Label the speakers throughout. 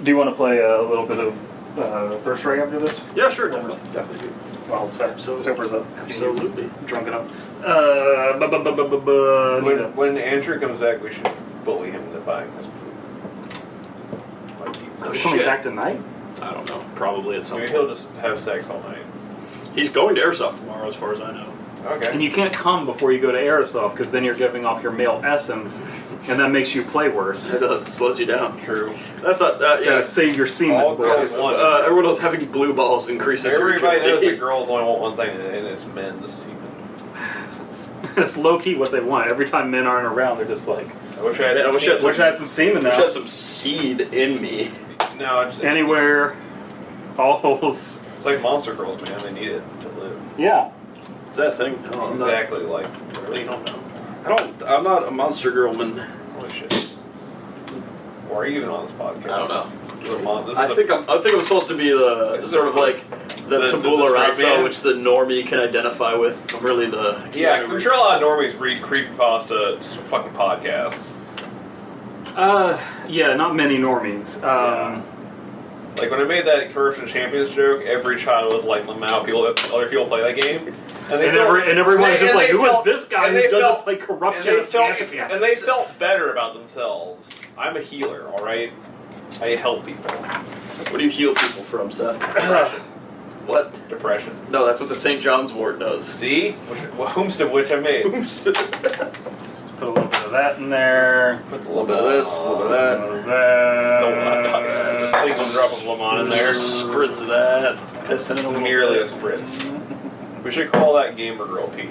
Speaker 1: Do you want to play a little bit of First Ray after this?
Speaker 2: Yeah, sure, definitely.
Speaker 1: Well, Soper's up.
Speaker 2: Absolutely.
Speaker 1: He's drunk enough.
Speaker 3: When Andrew comes back, we should bully him into buying this food. Like pizza.
Speaker 1: Is he coming back tonight?
Speaker 2: I don't know. Probably at some
Speaker 3: Maybe
Speaker 2: point.
Speaker 3: he'll just have sex all night.
Speaker 2: He's going to Airsoft tomorrow, as far as I know.
Speaker 3: Okay.
Speaker 1: And you can't come before you go to Aerosoft, because then you're giving off your male essence, and that makes you play worse.
Speaker 2: It does. It slows you down.
Speaker 3: True.
Speaker 2: That's not.
Speaker 1: Yeah,
Speaker 2: Yeah.
Speaker 1: save your semen,
Speaker 3: All
Speaker 1: boys.
Speaker 3: girls want
Speaker 2: Everyone knows having blue balls increases.
Speaker 3: Everybody
Speaker 2: your
Speaker 3: knows that girls only want one thing, and it's men's semen.
Speaker 1: That's low-key what they want. Every time men aren't around, they're just like,
Speaker 3: I wish I had some
Speaker 2: wish I had
Speaker 1: wish I had some semen
Speaker 2: I
Speaker 1: now.
Speaker 2: had some seed in me.
Speaker 3: No, it's
Speaker 1: Anywhere, all holes.
Speaker 3: It's like monster girls, man. They need it to live.
Speaker 1: Yeah.
Speaker 2: Is that a thing? No, I'm
Speaker 3: Exactly, like, really? You don't know.
Speaker 2: I'm not a monster girl man.
Speaker 3: Holy shit. Why are you even on this podcast?
Speaker 2: I don't know. I think I'm supposed to be the sort of like the Tubular which the normie can identify with. I'm really the
Speaker 3: Yeah, because I'm sure a lot of normies read Creepypasta fucking podcasts.
Speaker 1: Yeah, not many normies.
Speaker 3: Like when I made that Corruption Champions joke, every child was like, "Lamau, other people play that game," and
Speaker 1: everyone's just like, "Who is this guy who doesn't play Corruption?"
Speaker 3: And they felt better about themselves. I'm a healer, all right. I help people.
Speaker 2: What do you heal people from, Seth?
Speaker 3: Depression.
Speaker 2: What?
Speaker 3: Depression.
Speaker 2: No, that's what the St. John's wort does.
Speaker 3: See? Whomst of which I made.
Speaker 1: Put a little bit of that in there.
Speaker 3: Put
Speaker 2: A little bit of this, a little bit of that.
Speaker 3: Just a single drop of lemon in there.
Speaker 2: Spritz of that. Piss in it a little
Speaker 3: Merely a
Speaker 2: bit.
Speaker 3: spritz. We should call that Gamer Girl pee.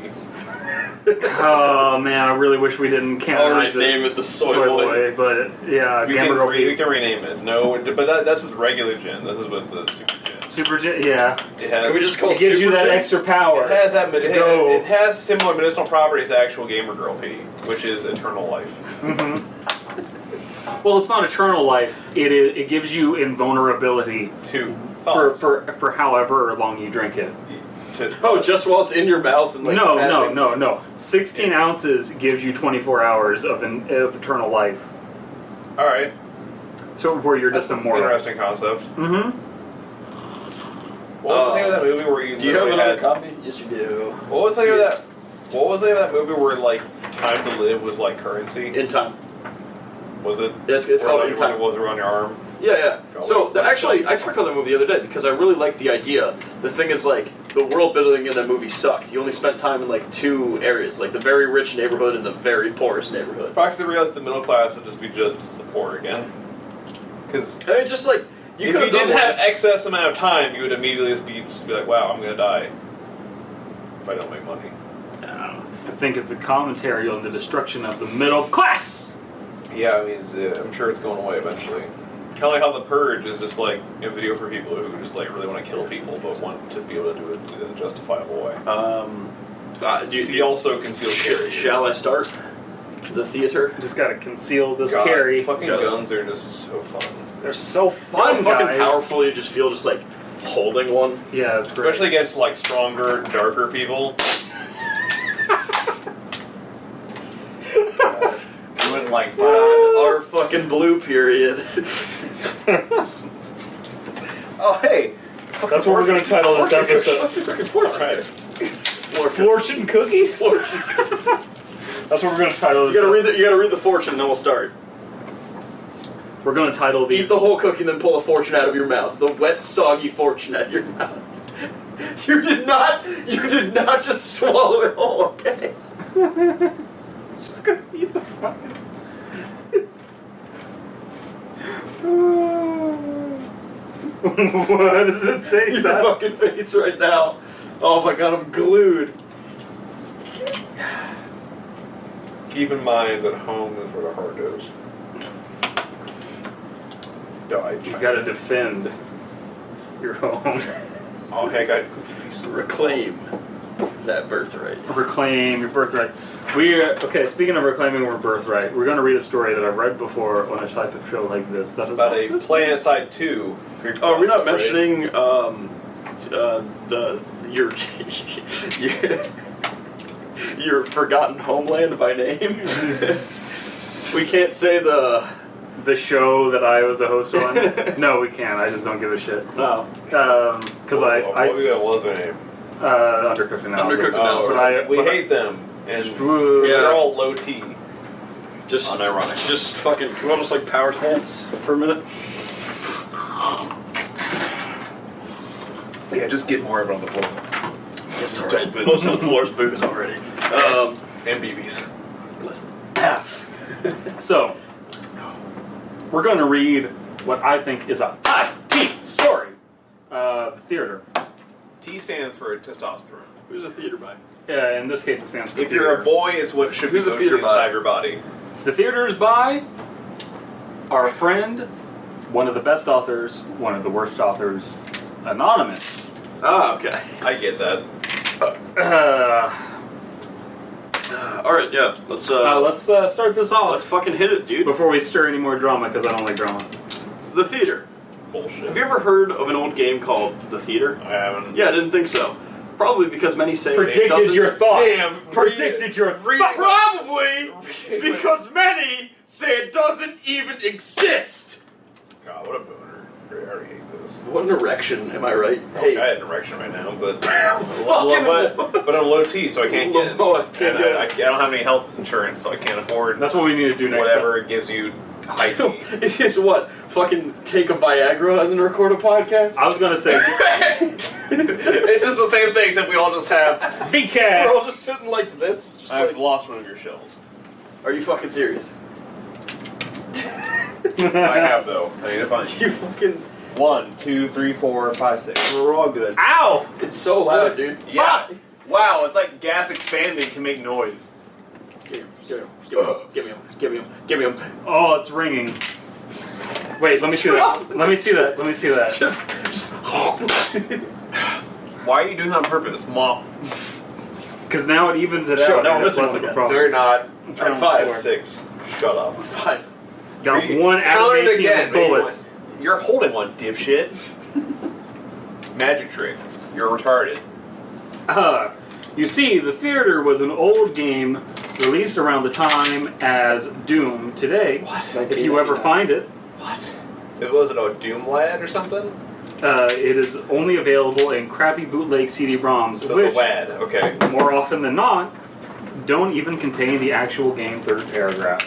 Speaker 1: Oh man, I really wish we didn't canonize
Speaker 2: name it the Soy Boy.
Speaker 1: but yeah,
Speaker 3: We
Speaker 1: Gamer Girl
Speaker 3: we can rename it. No, but that's with regular gin. This is with the super gin.
Speaker 1: Super Jet, yeah.
Speaker 3: It has.
Speaker 2: Can we just call
Speaker 1: It gives you
Speaker 2: Super
Speaker 1: that
Speaker 2: Gin?
Speaker 1: extra power.
Speaker 3: It has that.
Speaker 1: It
Speaker 3: has similar medicinal properties to actual Gamer Girl pee, which is eternal life.
Speaker 1: Mm-hmm. Well, it's not eternal life. It gives you invulnerability
Speaker 3: To
Speaker 1: for however long you drink it.
Speaker 2: Oh, just while it's in your mouth and like passing.
Speaker 1: No. 16 ounces gives you 24 hours of eternal life.
Speaker 3: All right.
Speaker 1: So where you're just immortal.
Speaker 3: Interesting concept.
Speaker 1: Mm-hmm.
Speaker 3: What was the name of that movie where you?
Speaker 2: Do you have
Speaker 3: literally
Speaker 2: another copy? Yes, you do.
Speaker 3: What was the name of that? What was the name of that movie where like time to live was like currency?
Speaker 2: In Time.
Speaker 3: Was it?
Speaker 2: It's called In Time.
Speaker 3: It was around your arm.
Speaker 2: Yeah. So actually, I talked about that movie the other day because I really liked the idea. The thing is, like, the world building in that movie sucked. You only spent time in like two areas, like the very rich neighborhood and the very poorest neighborhood.
Speaker 3: Practically realized the middle class would just be just the poor again. Because
Speaker 2: I mean, just like
Speaker 3: if you didn't have excess amount of time, you would immediately just be like, "Wow, I'm gonna die if I don't make money."
Speaker 1: I think it's a commentary on the destruction of the middle class.
Speaker 3: Yeah, I mean, I'm sure it's going away eventually. Kind of like how The Purge is just like a video for people who just like really want to kill people, but want to be able to do it in a justifiable way. He also conceals carry.
Speaker 2: Shall I start the theater?
Speaker 1: Just gotta conceal this
Speaker 3: God,
Speaker 1: carry.
Speaker 3: Fucking guns are just so fun.
Speaker 1: They're so fun,
Speaker 2: How fucking
Speaker 1: guys.
Speaker 2: powerful you just feel just like holding one.
Speaker 1: Yeah, it's great.
Speaker 3: Especially against like stronger, darker people. You wouldn't like
Speaker 2: Our fucking blue period. Oh hey,
Speaker 1: That's what we're gonna title this episode. Fortune cookies. That's what we're gonna title this.
Speaker 2: You gotta read the fortune, and then we'll start.
Speaker 1: We're gonna title these.
Speaker 2: Eat the whole cookie, and then pull a fortune out of your mouth. The wet, soggy fortune out of your mouth. You did not just swallow it whole, okay?
Speaker 1: Just gonna eat the fucking. What does it say,
Speaker 2: Your
Speaker 1: Seth?
Speaker 2: fucking face right now. Oh my god, I'm glued.
Speaker 3: Keep in mind that home is where the heart is.
Speaker 1: You gotta defend your home.
Speaker 3: Oh heck, I had cookie pieces.
Speaker 2: Reclaim that birthright.
Speaker 1: Reclaim your birthright. Okay, speaking of reclaiming our birthright, we're going to read a story that I've read before on a type of show like this. That is
Speaker 3: About a Planet Side 2.
Speaker 2: Oh, are we not mentioning your forgotten homeland by name? We can't say the
Speaker 1: the show that I was a host on? No, we can't. I just don't give a shit.
Speaker 2: No.
Speaker 1: Because
Speaker 3: What was their name?
Speaker 1: Undercooked Analysis.
Speaker 2: Undercooked Analysis.
Speaker 3: We hate them. And
Speaker 1: True.
Speaker 3: they're all low T.
Speaker 2: Just
Speaker 3: unironic.
Speaker 2: Just fucking. Can we almost like power stance for a minute?
Speaker 3: Yeah, just get more of it on the floor.
Speaker 2: It's alright. Most of the floor's booze already.
Speaker 3: And BBs.
Speaker 2: Listen.
Speaker 1: So, we're going to read what I think is a IT story. The theater.
Speaker 3: T stands for testosterone.
Speaker 2: Who's a theater by?
Speaker 1: In this case, it stands for
Speaker 3: If
Speaker 1: theater.
Speaker 3: you're a boy, it's what should be
Speaker 2: Who's a
Speaker 3: posted
Speaker 2: theater
Speaker 3: inside
Speaker 2: by?
Speaker 3: your body.
Speaker 1: The theater is by our friend, one of the best authors, one of the worst authors, Anonymous.
Speaker 2: Ah, okay.
Speaker 3: I get that.
Speaker 2: Alright, yeah. Let's
Speaker 1: start this off.
Speaker 2: let's fucking hit it, dude.
Speaker 1: Before we stir any more drama, because I don't like drama.
Speaker 2: The theater.
Speaker 3: Bullshit.
Speaker 2: Have you ever heard of an old game called The Theater?
Speaker 3: I haven't.
Speaker 2: Yeah, I didn't think so. Probably because many say it
Speaker 1: Predicted
Speaker 2: doesn't.
Speaker 1: your thoughts.
Speaker 3: Damn,
Speaker 1: Predicted your thoughts.
Speaker 2: Probably because many say it doesn't even exist.
Speaker 3: God, what a boner. I already hate this.
Speaker 2: What an erection, am I right?
Speaker 3: I had an erection right now, but
Speaker 2: Fucking
Speaker 3: but I'm low T, so I can't get it.
Speaker 2: Oh, I can't
Speaker 3: And
Speaker 2: get
Speaker 3: I don't have any health insurance, so I can't afford
Speaker 1: That's what we need to do next
Speaker 3: whatever
Speaker 1: time.
Speaker 3: it gives you high T.
Speaker 2: It's just what? Fucking take a Viagra and then record a podcast?
Speaker 1: I was going to say,
Speaker 3: It's just the same thing, except we all just have.
Speaker 2: We're
Speaker 1: BCAT.
Speaker 2: all just sitting like this. Just
Speaker 3: I've
Speaker 2: like,
Speaker 3: lost one of your shells.
Speaker 2: are you fucking serious?
Speaker 3: I have though. I need to find
Speaker 2: You fucking.
Speaker 3: 1, 2, 3, 4, 5, 6. We're all good.
Speaker 1: Ow!
Speaker 2: It's so loud, dude.
Speaker 3: Yeah. Wow, it's like gas expanding can make noise.
Speaker 2: Give me him.
Speaker 1: Oh, it's ringing. Wait, let me see that. Let me see that. Let me see that.
Speaker 2: Just
Speaker 3: Why are you doing that on purpose, Mom?
Speaker 1: Because now it evens it
Speaker 2: Sure,
Speaker 1: out.
Speaker 2: now
Speaker 1: and
Speaker 2: I'm
Speaker 1: it's
Speaker 2: missing
Speaker 1: less
Speaker 2: one
Speaker 1: of a
Speaker 2: again.
Speaker 1: problem.
Speaker 3: They're not.
Speaker 1: trying
Speaker 2: At 5.
Speaker 1: for it.
Speaker 3: 6. Shut up.
Speaker 2: 5.
Speaker 1: Got
Speaker 3: Read-
Speaker 1: one out
Speaker 3: count
Speaker 1: of
Speaker 3: it
Speaker 1: 18
Speaker 3: again, maybe
Speaker 1: bullets.
Speaker 3: one. You're holding one, dipshit. Magic trick. You're retarded.
Speaker 1: You see, The Theater was an old game released around the time as Doom today.
Speaker 2: What?
Speaker 1: If you ever find it.
Speaker 3: Was it a Doom Lad or something?
Speaker 1: It is only available in crappy bootleg CD-ROMs,
Speaker 3: So
Speaker 1: which,
Speaker 3: the Lad, okay.
Speaker 1: more often than not, don't even contain the actual game third paragraph.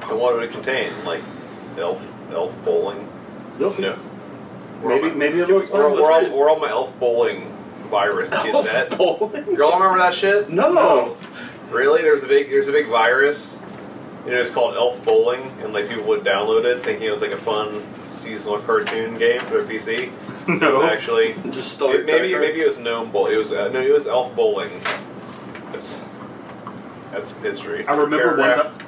Speaker 3: And what would it contain? Like elf bowling?
Speaker 1: You'll see.
Speaker 3: No.
Speaker 1: Maybe it'll explain.
Speaker 3: We're all my elf bowling virus kids at.
Speaker 2: Bowling?
Speaker 3: You all remember that shit?
Speaker 2: No.
Speaker 3: Really? There's a big virus. You know, it's called Elf Bowling, and like people would download it thinking it was like a fun seasonal cartoon game for their PC.
Speaker 1: No.
Speaker 3: But actually,
Speaker 2: Just stole your
Speaker 3: maybe
Speaker 2: credit
Speaker 3: it was Gnome Bowl. It was no, it was Elf Bowling. That's history.
Speaker 1: I remember
Speaker 3: Paragraph.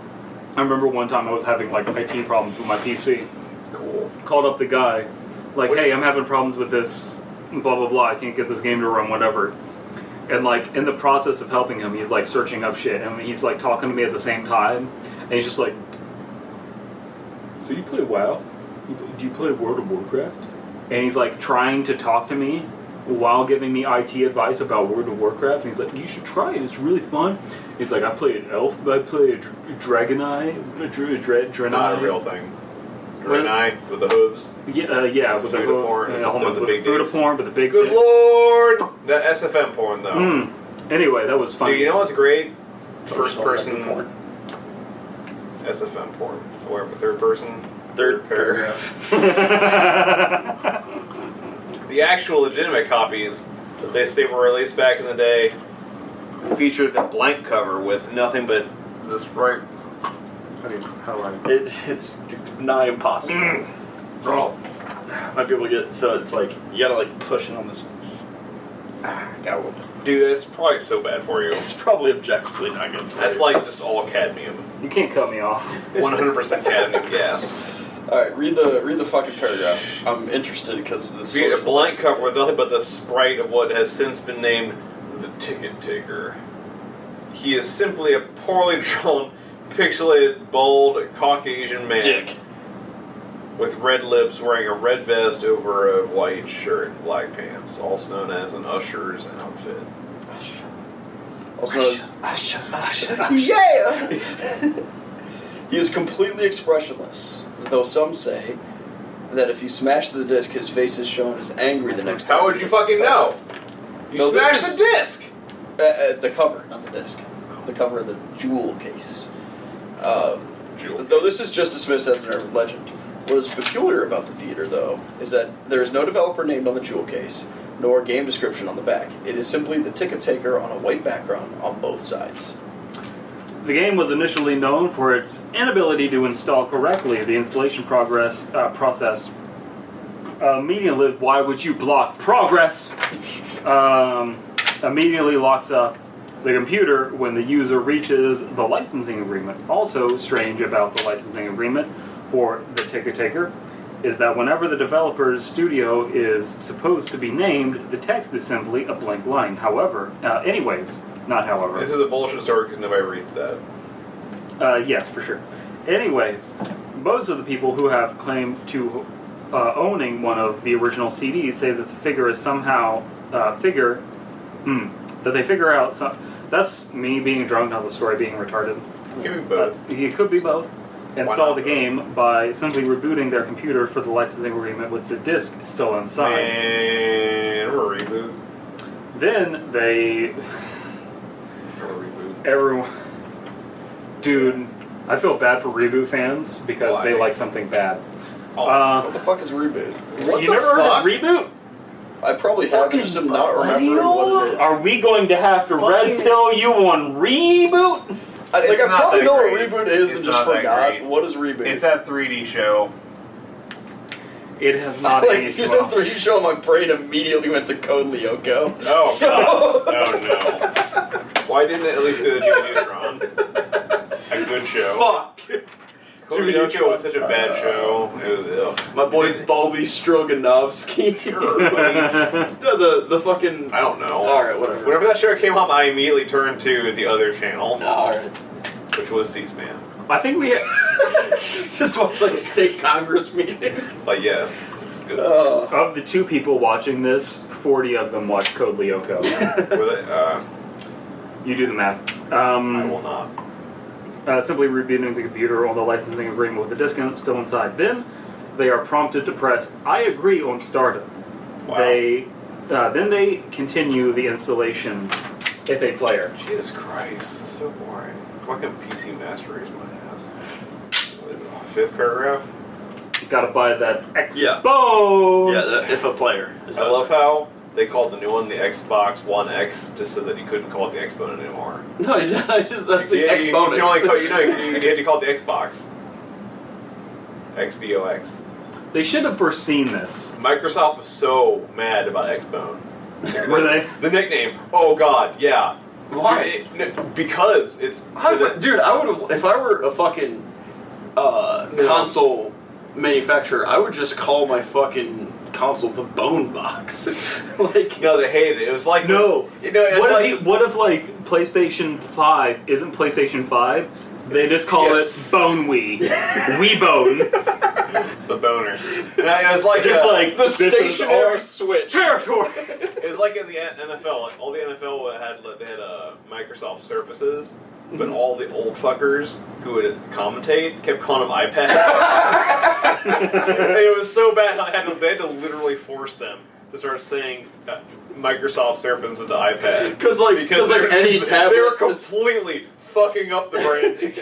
Speaker 1: one time I was having like IT problems with my PC.
Speaker 3: Cool.
Speaker 1: Called up the guy, like,
Speaker 3: Which-
Speaker 1: hey, I'm having problems with this, blah blah blah. I can't get this game to run, whatever. And like in the process of helping him, he's like searching up shit, and he's like talking to me at the same time, and he's just like, "So you play WoW? Do you play World of Warcraft?" And he's like trying to talk to me while giving me IT advice about World of Warcraft, and he's like, "You should try it. It's really fun." He's like, "I play an elf. I play a Dragonite, Draenei."
Speaker 3: Not a real thing. Draenei with the hooves.
Speaker 1: Yeah, with the
Speaker 3: Food of porn,
Speaker 1: with
Speaker 3: the big
Speaker 1: food of
Speaker 3: dicks.
Speaker 1: porn, but the big
Speaker 3: Good
Speaker 1: dicks.
Speaker 3: lord! That SFM porn though.
Speaker 1: Anyway, that was funny.
Speaker 3: Dude, you know what's great? First
Speaker 2: Sorry,
Speaker 3: person
Speaker 2: porn.
Speaker 3: SFM porn. Or third person.
Speaker 2: Third paragraph.
Speaker 3: The actual legitimate copies that they say were released back in the day featured the blank cover with nothing but the sprite.
Speaker 1: How do I?
Speaker 2: It's nigh impossible.
Speaker 3: Oh.
Speaker 2: Might be able to get it, so it's like you gotta like push it on this. Gotta hold this.
Speaker 3: Dude, it's probably so bad for you.
Speaker 2: It's probably objectively not good for
Speaker 3: That's
Speaker 2: you.
Speaker 3: like just all cadmium.
Speaker 1: You can't cut me off.
Speaker 3: 100% cadmium gas.
Speaker 2: Alright, read the fucking paragraph. I'm interested because this
Speaker 3: See, a blank cover with nothing but the sprite of what has since been named the Ticket Taker. He is simply a poorly drawn, pixelated, bald, Caucasian man.
Speaker 2: Dick.
Speaker 3: With red lips, wearing a red vest over a white shirt and black pants, also known as an usher's outfit.
Speaker 2: Also known as yeah. He is completely expressionless, though some say that if you smash the disc, his face is shown as angry the next time.
Speaker 3: How would you fucking know? You smashed the disc!
Speaker 2: The cover, not the disc. The cover of the jewel case. Though this is just dismissed as an urban legend. What is peculiar about the theater, though, is that there is no developer named on the jewel case, nor game description on the back. It is simply the ticket taker on a white background on both sides.
Speaker 1: The game was initially known for its inability to install correctly. The installation process immediately, why would you block progress? Immediately locks up the computer when the user reaches the licensing agreement. Also strange about the licensing agreement for the ticket taker is that whenever the developer's studio is supposed to be named, the text is simply a blank line. However, not however.
Speaker 3: This is a bullshit story because nobody reads that.
Speaker 1: Yes, for sure. Anyways, most of the people who have claimed to owning one of the original CDs say that the figure is somehow that they figure out. That's me being drunk, not the story being retarded.
Speaker 3: It could be both.
Speaker 1: It could be both. Install the game by simply rebooting their computer for the licensing agreement with the disc still inside.
Speaker 3: And a reboot.
Speaker 1: Then they. Everyone. Dude, I feel bad for reboot fans because they like something bad.
Speaker 2: What the fuck is reboot?
Speaker 1: You never heard of reboot?
Speaker 2: I probably have, just am not remembering what it is.
Speaker 1: Are we going to have to red pill you on reboot?
Speaker 2: I probably know what reboot is and just forgot. What is reboot?
Speaker 3: It's that 3D show.
Speaker 1: It has not aged
Speaker 2: you said 3D show, my brain immediately went to Code Lyoko.
Speaker 3: Oh, God. Oh, no. Why didn't it at least go to Jimmy Neutron? A good show.
Speaker 2: Fuck!
Speaker 3: Jimmy Neutron was such a bad show.
Speaker 2: My boy Bobby Stroganovsky.
Speaker 3: Sure,
Speaker 2: the fucking...
Speaker 3: I don't know.
Speaker 2: Alright, whatever.
Speaker 3: Whenever that show came up, I immediately turned to the other channel.
Speaker 2: Alright.
Speaker 3: Which was C-SPAN.
Speaker 1: I think we
Speaker 2: just watch like state congress meetings.
Speaker 3: But yes, it's good.
Speaker 1: Of the 2 people watching this, 40 of them watch Code Lyoko. You do the math.
Speaker 3: I will not.
Speaker 1: Simply rebooting the computer on the licensing agreement with the disc still inside. Then they are prompted to press I agree on startup.
Speaker 3: Wow.
Speaker 1: Then they continue the installation if a player.
Speaker 3: Jesus Christ, this is so boring. Fucking PC Master Race my ass. What is it, 5th paragraph?
Speaker 1: You gotta buy that Xbox.
Speaker 2: Yeah, if a player.
Speaker 3: I love how they called the new one the Xbox One X just so that you couldn't call it the Xbone anymore.
Speaker 2: No, that's the Xbone.
Speaker 3: You had to call it the Xbox. XBOX.
Speaker 1: They should have foreseen this.
Speaker 3: Microsoft was so mad about Xbone.
Speaker 1: Were they?
Speaker 3: The nickname. Oh God, yeah.
Speaker 2: Why?
Speaker 3: Because it's...
Speaker 2: Dude, I would have... If I were a fucking console manufacturer, I would just call my fucking console the Bone Box.
Speaker 3: No, they hated it. It was like...
Speaker 2: No.
Speaker 1: What if PlayStation 5 isn't PlayStation 5? They just call it Bone Wii. Wii Bone.
Speaker 3: The boner. It was like...
Speaker 2: the stationary Switch.
Speaker 1: Territory.
Speaker 3: It was like in the NFL. All the NFL had Microsoft Surfaces, but all the old fuckers who would commentate kept calling them iPads. And it was so bad they had to literally force them to start saying Microsoft Surface into iPad.
Speaker 2: Because any tablet...
Speaker 3: They were completely fucking up the branding.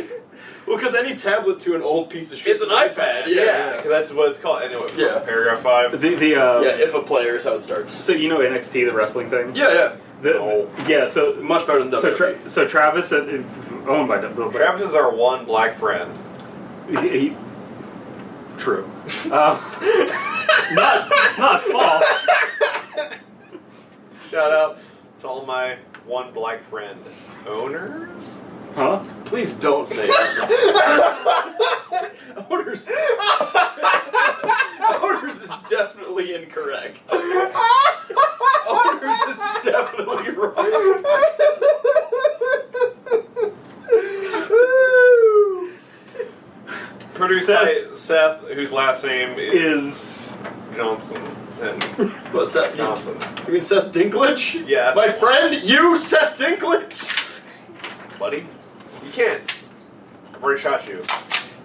Speaker 2: Well, because any tablet to an old piece of shit
Speaker 3: is an iPad. Yeah, because that's what it's called. Anyway, paragraph 5.
Speaker 2: If a player is how it starts.
Speaker 1: So you know NXT, the wrestling thing?
Speaker 2: Yeah.
Speaker 1: So
Speaker 2: much better than WWE.
Speaker 1: So Travis, owned by WWE.
Speaker 3: Travis is our one black friend.
Speaker 1: True. Not false.
Speaker 3: Shout out to all my one black friend owners.
Speaker 1: Huh?
Speaker 2: Please don't say that. Owners. Owners is definitely incorrect. Owners is definitely wrong.
Speaker 3: Produced by Seth, whose last name is Johnson.
Speaker 2: What's that?
Speaker 3: Johnson.
Speaker 2: You mean Seth Dinklage?
Speaker 3: Yeah.
Speaker 2: My friend, you, Seth Dinklage?
Speaker 3: Buddy, you can't. I've already shot you.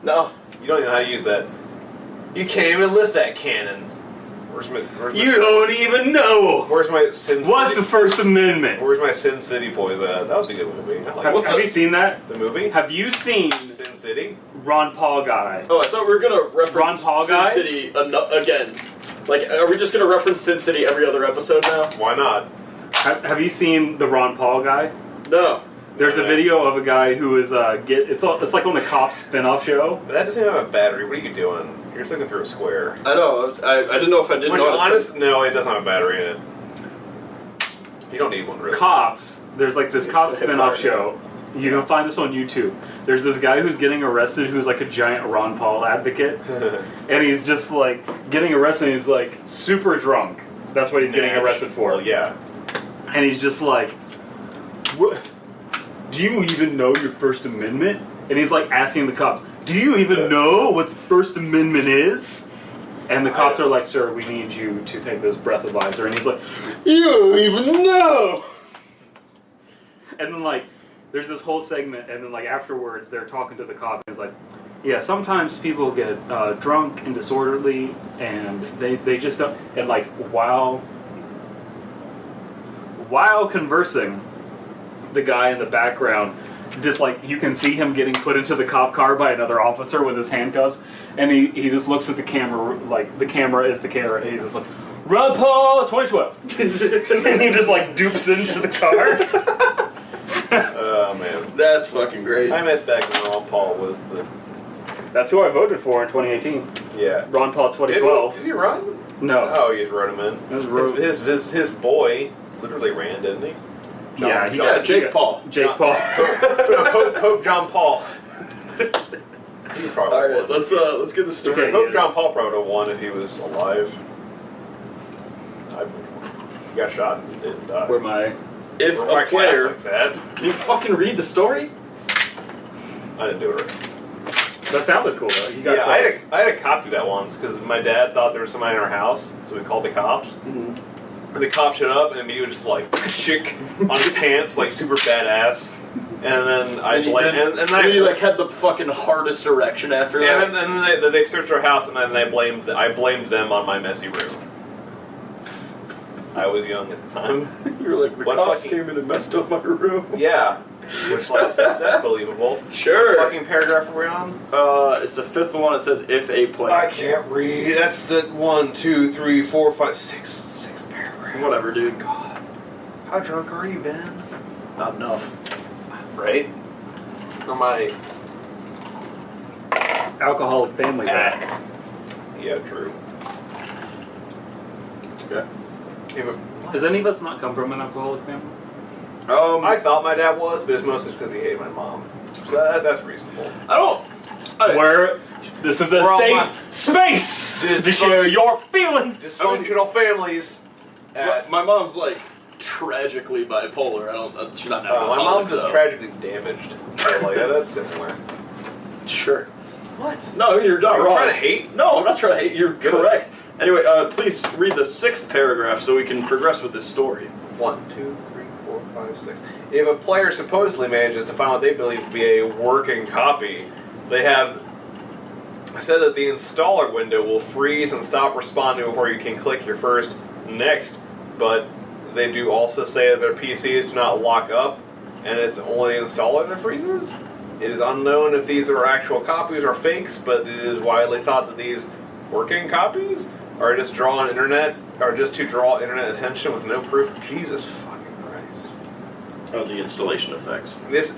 Speaker 2: No.
Speaker 3: You don't even know how to use that. You can't even lift that cannon. Where's my
Speaker 1: You don't even know.
Speaker 3: Where's my Sin City?
Speaker 1: What's the First Amendment?
Speaker 3: Where's my Sin City boys at? That was a good movie. I like
Speaker 1: Have you seen that?
Speaker 3: the movie?
Speaker 1: Have you seen
Speaker 3: Sin City?
Speaker 1: Ron Paul guy?
Speaker 2: Oh, I thought we were gonna reference
Speaker 1: Ron Paul
Speaker 2: Sin
Speaker 1: guy?
Speaker 2: City again. Like, are we just gonna reference Sin City every other episode now?
Speaker 3: Why not?
Speaker 1: Have you seen the Ron Paul guy?
Speaker 2: No.
Speaker 1: There's a video of a guy who is it's like on the Cops spin-off show.
Speaker 3: But that doesn't have a battery. What are you doing? You're just looking through a square.
Speaker 2: I know. I didn't know if I didn't
Speaker 3: Which,
Speaker 2: know.
Speaker 3: no, it doesn't have a battery in it. You don't need one, really.
Speaker 1: Cops. There's like this Cops spin-off show. You can find this on YouTube. There's this guy who's getting arrested who's like a giant Ron Paul advocate. And he's just like getting arrested and he's like super drunk. That's what he's getting arrested for.
Speaker 3: Well, yeah.
Speaker 1: And he's just like, what? Do you even know your First Amendment? And he's like asking the cops, do you even know what the First Amendment is? And the cops are like, sir, we need you to take this breathalyzer. And he's like, you don't even know! And then like, there's this whole segment, and then like afterwards, they're talking to the cop, and he's like, yeah, sometimes people get drunk and disorderly, and they just don't, and like, while conversing, the guy in the background, just like, you can see him getting put into the cop car by another officer with his handcuffs, and he just looks at the camera, like, the camera is the camera, and he's just like, Ron Paul 2012! And he just like dupes into the car.
Speaker 3: Oh, man.
Speaker 2: That's fucking great.
Speaker 3: I miss back when Ron Paul was the...
Speaker 1: That's who I voted for in 2018.
Speaker 3: Yeah.
Speaker 1: Ron Paul 2012.
Speaker 3: Did he run?
Speaker 1: No.
Speaker 3: Oh, he just wrote him in. His boy literally ran, didn't he?
Speaker 2: Jake Paul.
Speaker 1: Jake Paul.
Speaker 3: Pope John Paul. He probably
Speaker 2: All right,
Speaker 3: won.
Speaker 2: let's get the story.
Speaker 1: Okay.
Speaker 3: Pope John Paul probably would have won if he was alive. He got shot and didn't die.
Speaker 1: Where my...
Speaker 2: If
Speaker 3: Where my
Speaker 2: a player,
Speaker 3: Catholic's at.
Speaker 2: can you fucking read the story?
Speaker 3: I didn't do it right.
Speaker 1: That sounded cool though. You got
Speaker 3: Yeah,
Speaker 1: close.
Speaker 3: I had to cop do that once because my dad thought there was somebody in our house, so we called the cops.
Speaker 2: Mm-hmm.
Speaker 3: And the cop showed up, and he was just like chick on his pants, like super badass. And then and
Speaker 2: then you like had the fucking hardest erection after that.
Speaker 3: and then they searched our house, and then I blamed them on my messy room. I was young at the time.
Speaker 2: You were like, the
Speaker 3: What
Speaker 2: cops
Speaker 3: fucking-
Speaker 2: came in and messed up my room.
Speaker 3: Yeah, which like that's believable.
Speaker 2: Sure.
Speaker 3: What fucking paragraph are we on?
Speaker 2: It's the fifth one. It says if a player.
Speaker 3: I can't read. That's the 1, 2, 3, 4, 5, 6 paragraph.
Speaker 2: Whatever, dude.
Speaker 3: God, how drunk are you, Ben?
Speaker 2: Not enough.
Speaker 3: Right? Or my
Speaker 1: Alcoholic family guy.
Speaker 3: yeah, true.
Speaker 2: Okay.
Speaker 1: Does any of us not come from an alcoholic family?
Speaker 3: I thought my dad was, but it's mostly because he hated my mom. So that's reasonable.
Speaker 1: Where this is a
Speaker 3: We're all
Speaker 1: safe space to share your feelings.
Speaker 3: Dysfunctional families.
Speaker 2: My mom's like tragically bipolar. She's not an
Speaker 3: My
Speaker 2: alcoholic,
Speaker 3: mom's just
Speaker 2: though.
Speaker 3: tragically damaged. So, like, that's similar.
Speaker 2: Sure.
Speaker 3: What?
Speaker 2: No, you're not
Speaker 3: You're
Speaker 2: wrong.
Speaker 3: trying to hate?
Speaker 2: No, I'm not trying to hate. You're
Speaker 3: Good.
Speaker 2: correct. Anyway, please read the sixth paragraph so we can progress with this story.
Speaker 3: 1, 2, 3, 4, 5, 6. If a player supposedly manages to find what they believe to be a working copy, they have said that the installer window will freeze and stop responding before you can click your first next, but they do also say that their PCs do not lock up, and it's only the installer that freezes. It is unknown if these are actual copies or fakes, but it is widely thought that these working copies are just to draw internet attention with no proof. Jesus fucking Christ.
Speaker 2: Oh, the installation effects.
Speaker 3: This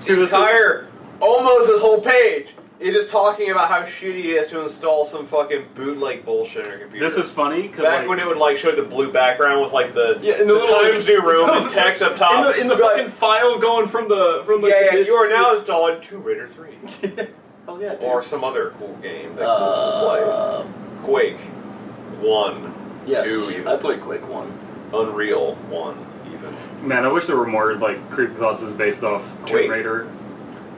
Speaker 3: almost this whole page is just talking about how shitty it is to install some fucking bootleg bullshit on your computer.
Speaker 1: This is funny because
Speaker 3: Back when it would like show the blue background with like the
Speaker 2: in the little,
Speaker 3: Times New Roman text up top.
Speaker 2: In the fucking file going from the
Speaker 3: yeah, you are now installing Tomb Raider 3.
Speaker 2: Hell yeah, dude.
Speaker 3: Or some other cool game that cool play. Quake 1.
Speaker 2: Yes,
Speaker 3: 2 even.
Speaker 2: I played Quake 1.
Speaker 3: Unreal 1 even.
Speaker 1: man, I wish there were more like creepypastas based off
Speaker 3: Quake?
Speaker 1: Tomb Raider.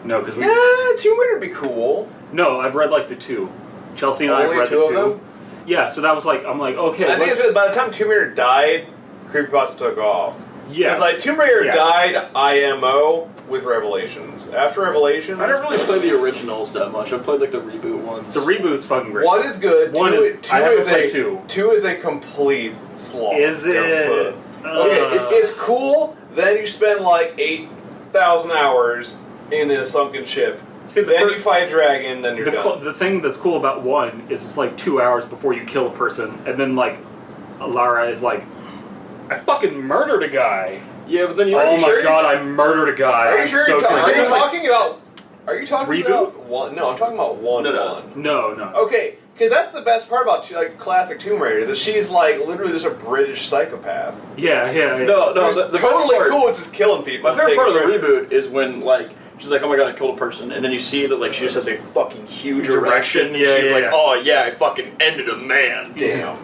Speaker 1: No, because we.
Speaker 3: Tomb Raider would be cool.
Speaker 1: No, I've read like the 2. Chelsea and I have
Speaker 3: Only
Speaker 1: read
Speaker 3: two
Speaker 1: the
Speaker 3: of
Speaker 1: 2.
Speaker 3: them?
Speaker 1: Yeah, so that was like I'm like okay.
Speaker 3: I think it's by the time Tomb Raider died, creepypasta took off.
Speaker 1: Yes.
Speaker 3: Because like Tomb Raider
Speaker 1: Yes.
Speaker 3: died IMO with Revelations. After Revelations,
Speaker 2: I don't really play the originals that much. I've played like the reboot ones.
Speaker 1: The reboot's fucking great.
Speaker 3: one is good.
Speaker 1: One
Speaker 3: two
Speaker 1: is- I haven't
Speaker 3: is
Speaker 1: played
Speaker 3: a
Speaker 1: two.
Speaker 3: Two is a complete slog.
Speaker 1: Is it?
Speaker 3: Okay, it's cool. Then you spend like 8,000 hours in a sunken ship.
Speaker 1: See,
Speaker 3: Then you fight a dragon. Then you're done.
Speaker 1: the thing that's cool about one is it's like 2 hours before you kill a person, and then like Lara is like, I fucking murdered a guy.
Speaker 2: Yeah, but then you.
Speaker 1: Oh my god, I murdered a guy.
Speaker 3: Are you
Speaker 1: I'm
Speaker 3: sure?
Speaker 1: so
Speaker 3: Are you
Speaker 1: good.
Speaker 3: talking about? Are you talking
Speaker 1: Reboot?
Speaker 3: about one? No, I'm talking about one.
Speaker 2: No.
Speaker 1: No.
Speaker 3: Okay, because that's the best part about like classic Tomb Raider is that she's like literally just a British psychopath.
Speaker 1: Yeah.
Speaker 2: No,
Speaker 3: Who's
Speaker 2: the best
Speaker 3: totally
Speaker 2: part,
Speaker 3: cool with just killing people.
Speaker 2: My favorite
Speaker 3: and
Speaker 2: part of the
Speaker 3: taking treasure.
Speaker 2: reboot is when like she's like, "Oh my god, I killed a person," and then you see that like she just has a fucking huge erection. And
Speaker 1: Yeah,
Speaker 2: she's
Speaker 1: yeah,
Speaker 2: like,
Speaker 1: yeah.
Speaker 2: "Oh yeah, I fucking ended a man."
Speaker 3: Damn.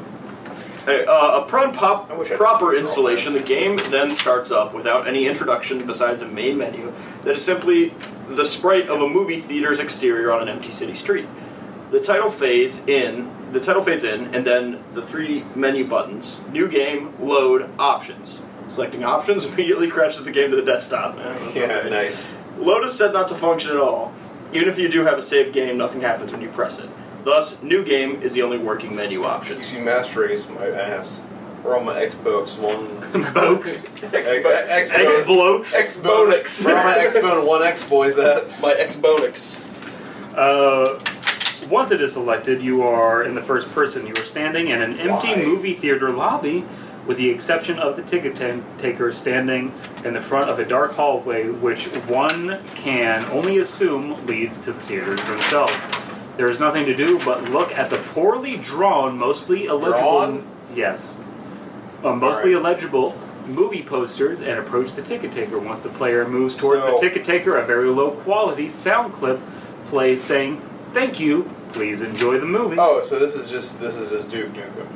Speaker 2: Upon
Speaker 3: I wish I
Speaker 2: proper
Speaker 3: had a
Speaker 2: installation, the game then starts up without any introduction besides a main menu that is simply the sprite of a movie theater's exterior on an empty city street. The title fades in, and then the 3 menu buttons: New Game, Load, Options. Selecting Options immediately crashes the game to the desktop.
Speaker 3: Yeah, nice.
Speaker 2: Load is said not to function at all. Even if you do have a saved game, nothing happens when you press it. Thus, New Game is the only working menu option.
Speaker 3: You see Master Race, my ass. We're on my Xbox One.
Speaker 1: Blokes.
Speaker 3: X-Blokes.
Speaker 1: X-Bonix.
Speaker 3: We're on my Xbone 1X, boys. That.
Speaker 2: My Xbonix.
Speaker 1: Once it is selected, you are in the first person. You are standing in an empty
Speaker 3: Why?
Speaker 1: movie theater lobby, with the exception of the ticket taker standing in the front of a dark hallway, which one can only assume leads to the theaters themselves. There is nothing to do but look at the poorly drawn, mostly illegible...
Speaker 3: Drawn?
Speaker 1: Yes. Mostly illegible movie posters and approach the ticket taker. Once the player moves towards the ticket taker, a very low quality sound clip plays saying, "Thank you, please enjoy the movie."
Speaker 3: Oh, so this is just Duke Nukem.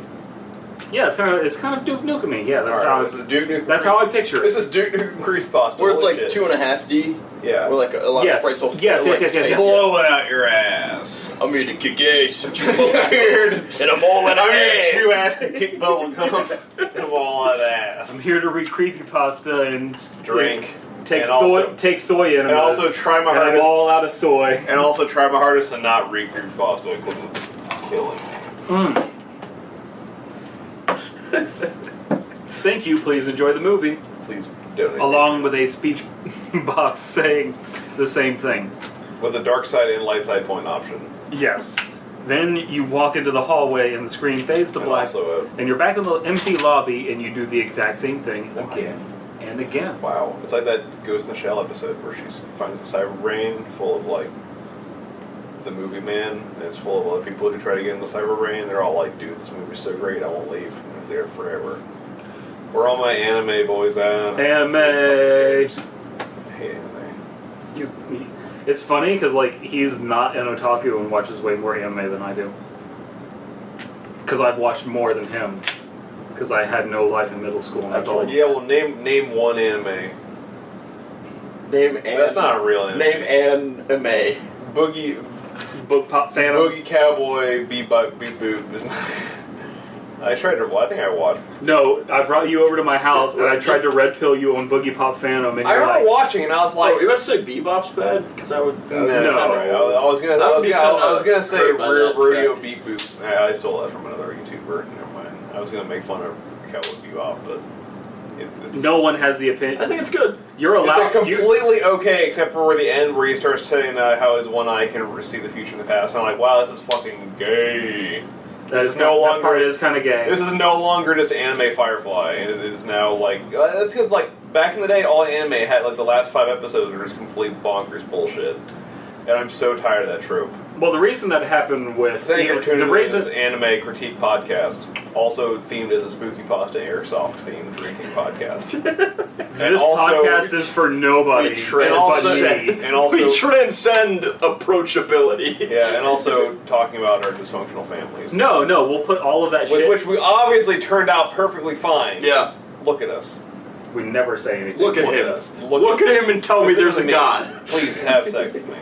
Speaker 1: Yeah, it's kind of Duke Nukem. Yeah, that's
Speaker 3: All right,
Speaker 1: how
Speaker 3: this is Duke Nukem.
Speaker 1: that's how I picture it.
Speaker 3: This is Duke Nukem Creepypasta.
Speaker 2: Where it's
Speaker 3: Holy
Speaker 2: like
Speaker 3: shit.
Speaker 2: 2.5D.
Speaker 3: Yeah.
Speaker 2: Where like a lot
Speaker 1: Yes.
Speaker 2: of sprites will
Speaker 1: Yes,
Speaker 2: like,
Speaker 1: yes, yes,
Speaker 2: fade.
Speaker 1: yes.
Speaker 3: Blow it out your ass.
Speaker 2: I'm here to kick ass.
Speaker 3: Weird.
Speaker 2: And I'm all in
Speaker 3: I'm
Speaker 2: ass.
Speaker 3: here to chew ass and kick bubble gum and all that ass.
Speaker 1: I'm here to read creepypasta and
Speaker 3: Drink.
Speaker 1: take
Speaker 3: And
Speaker 1: soy
Speaker 3: also-
Speaker 1: take soy enemas.
Speaker 3: And also try my
Speaker 1: and I'm
Speaker 3: hardest.
Speaker 1: all out of soy.
Speaker 3: And also try my hardest to not read Creepypasta because it's killing me.
Speaker 1: Thank you, please enjoy the movie.
Speaker 3: Please donate.
Speaker 1: Along with a speech box saying the same thing.
Speaker 3: With a dark side and light side point option.
Speaker 1: Yes. Then you walk into the hallway and the screen fades to
Speaker 3: And
Speaker 1: black.
Speaker 3: also
Speaker 1: And you're back in the empty lobby and you do the exact same thing again and again.
Speaker 3: wow. It's like that Ghost in the Shell episode where she finds a cyber brain full of like the movie man, and it's full of other people who try to get in the cyber brain. They're all like, "Dude, this movie's so great, I won't leave. I'm there forever." We're all my anime boys out.
Speaker 1: Anime.
Speaker 3: I hate anime.
Speaker 1: It's funny because like he's not an otaku and watches way more anime than I do. Because I've watched more than him. Because I had no life in middle school and that's all.
Speaker 3: Yeah, well, name one anime. That's not a real anime.
Speaker 2: Name anime.
Speaker 3: Boogie
Speaker 1: Book Pop Phantom.
Speaker 3: Boogie Cowboy Beep Boop is not. I tried to. Well, I think I watched.
Speaker 1: No, I brought you over to my house and I tried to red pill you on Boogie Pop Phantom and
Speaker 3: I
Speaker 1: you're
Speaker 3: remember
Speaker 1: like,
Speaker 3: watching and I was like,
Speaker 2: Oh, you about to say Bebop's bad? Because I would.
Speaker 3: no, that's
Speaker 1: No.
Speaker 3: all right. I was gonna.
Speaker 2: That
Speaker 3: I
Speaker 2: would
Speaker 3: was
Speaker 2: be
Speaker 3: gonna. I
Speaker 2: kinda
Speaker 3: was gonna say
Speaker 2: hurt by that
Speaker 3: Rodeo
Speaker 2: fact.
Speaker 3: Beep Boop. I stole that from another YouTuber. Never mind. I was gonna make fun of Cowboy Bebop, but it's
Speaker 1: no one has the opinion.
Speaker 2: I think it's good.
Speaker 1: You're
Speaker 3: It's
Speaker 1: allowed.
Speaker 3: like completely okay, except for the end where he starts telling how his one eye can see the future and the past. And I'm like, wow, this is fucking gay.
Speaker 1: That
Speaker 3: This
Speaker 1: is
Speaker 3: is no
Speaker 1: that
Speaker 3: longer.
Speaker 1: part is kind of gay.
Speaker 3: This is no longer just anime Firefly. It is now like that's because like back in the day, all anime had like the last 5 episodes were just complete bonkers bullshit, and I'm so tired of that trope.
Speaker 1: Well, the reason that happened with
Speaker 3: Thank you for tuning
Speaker 1: the
Speaker 3: in to
Speaker 1: reason
Speaker 3: this anime critique podcast, also themed as a spooky pasta airsoft themed drinking podcast. And
Speaker 1: this
Speaker 3: also-
Speaker 1: podcast is for nobody
Speaker 2: we try
Speaker 3: and
Speaker 1: but
Speaker 3: also,
Speaker 1: me.
Speaker 3: and also
Speaker 2: We transcend approachability.
Speaker 3: yeah, and also talking about our dysfunctional families.
Speaker 1: No, we'll put all of that shit.
Speaker 3: Which we obviously turned out perfectly fine.
Speaker 2: Yeah.
Speaker 3: Look at us.
Speaker 1: We never say anything.
Speaker 2: Look at
Speaker 1: Look
Speaker 2: him.
Speaker 1: us.
Speaker 2: Look at him and tell me there's a
Speaker 3: Specifically me.
Speaker 2: God.
Speaker 3: Please have sex with me.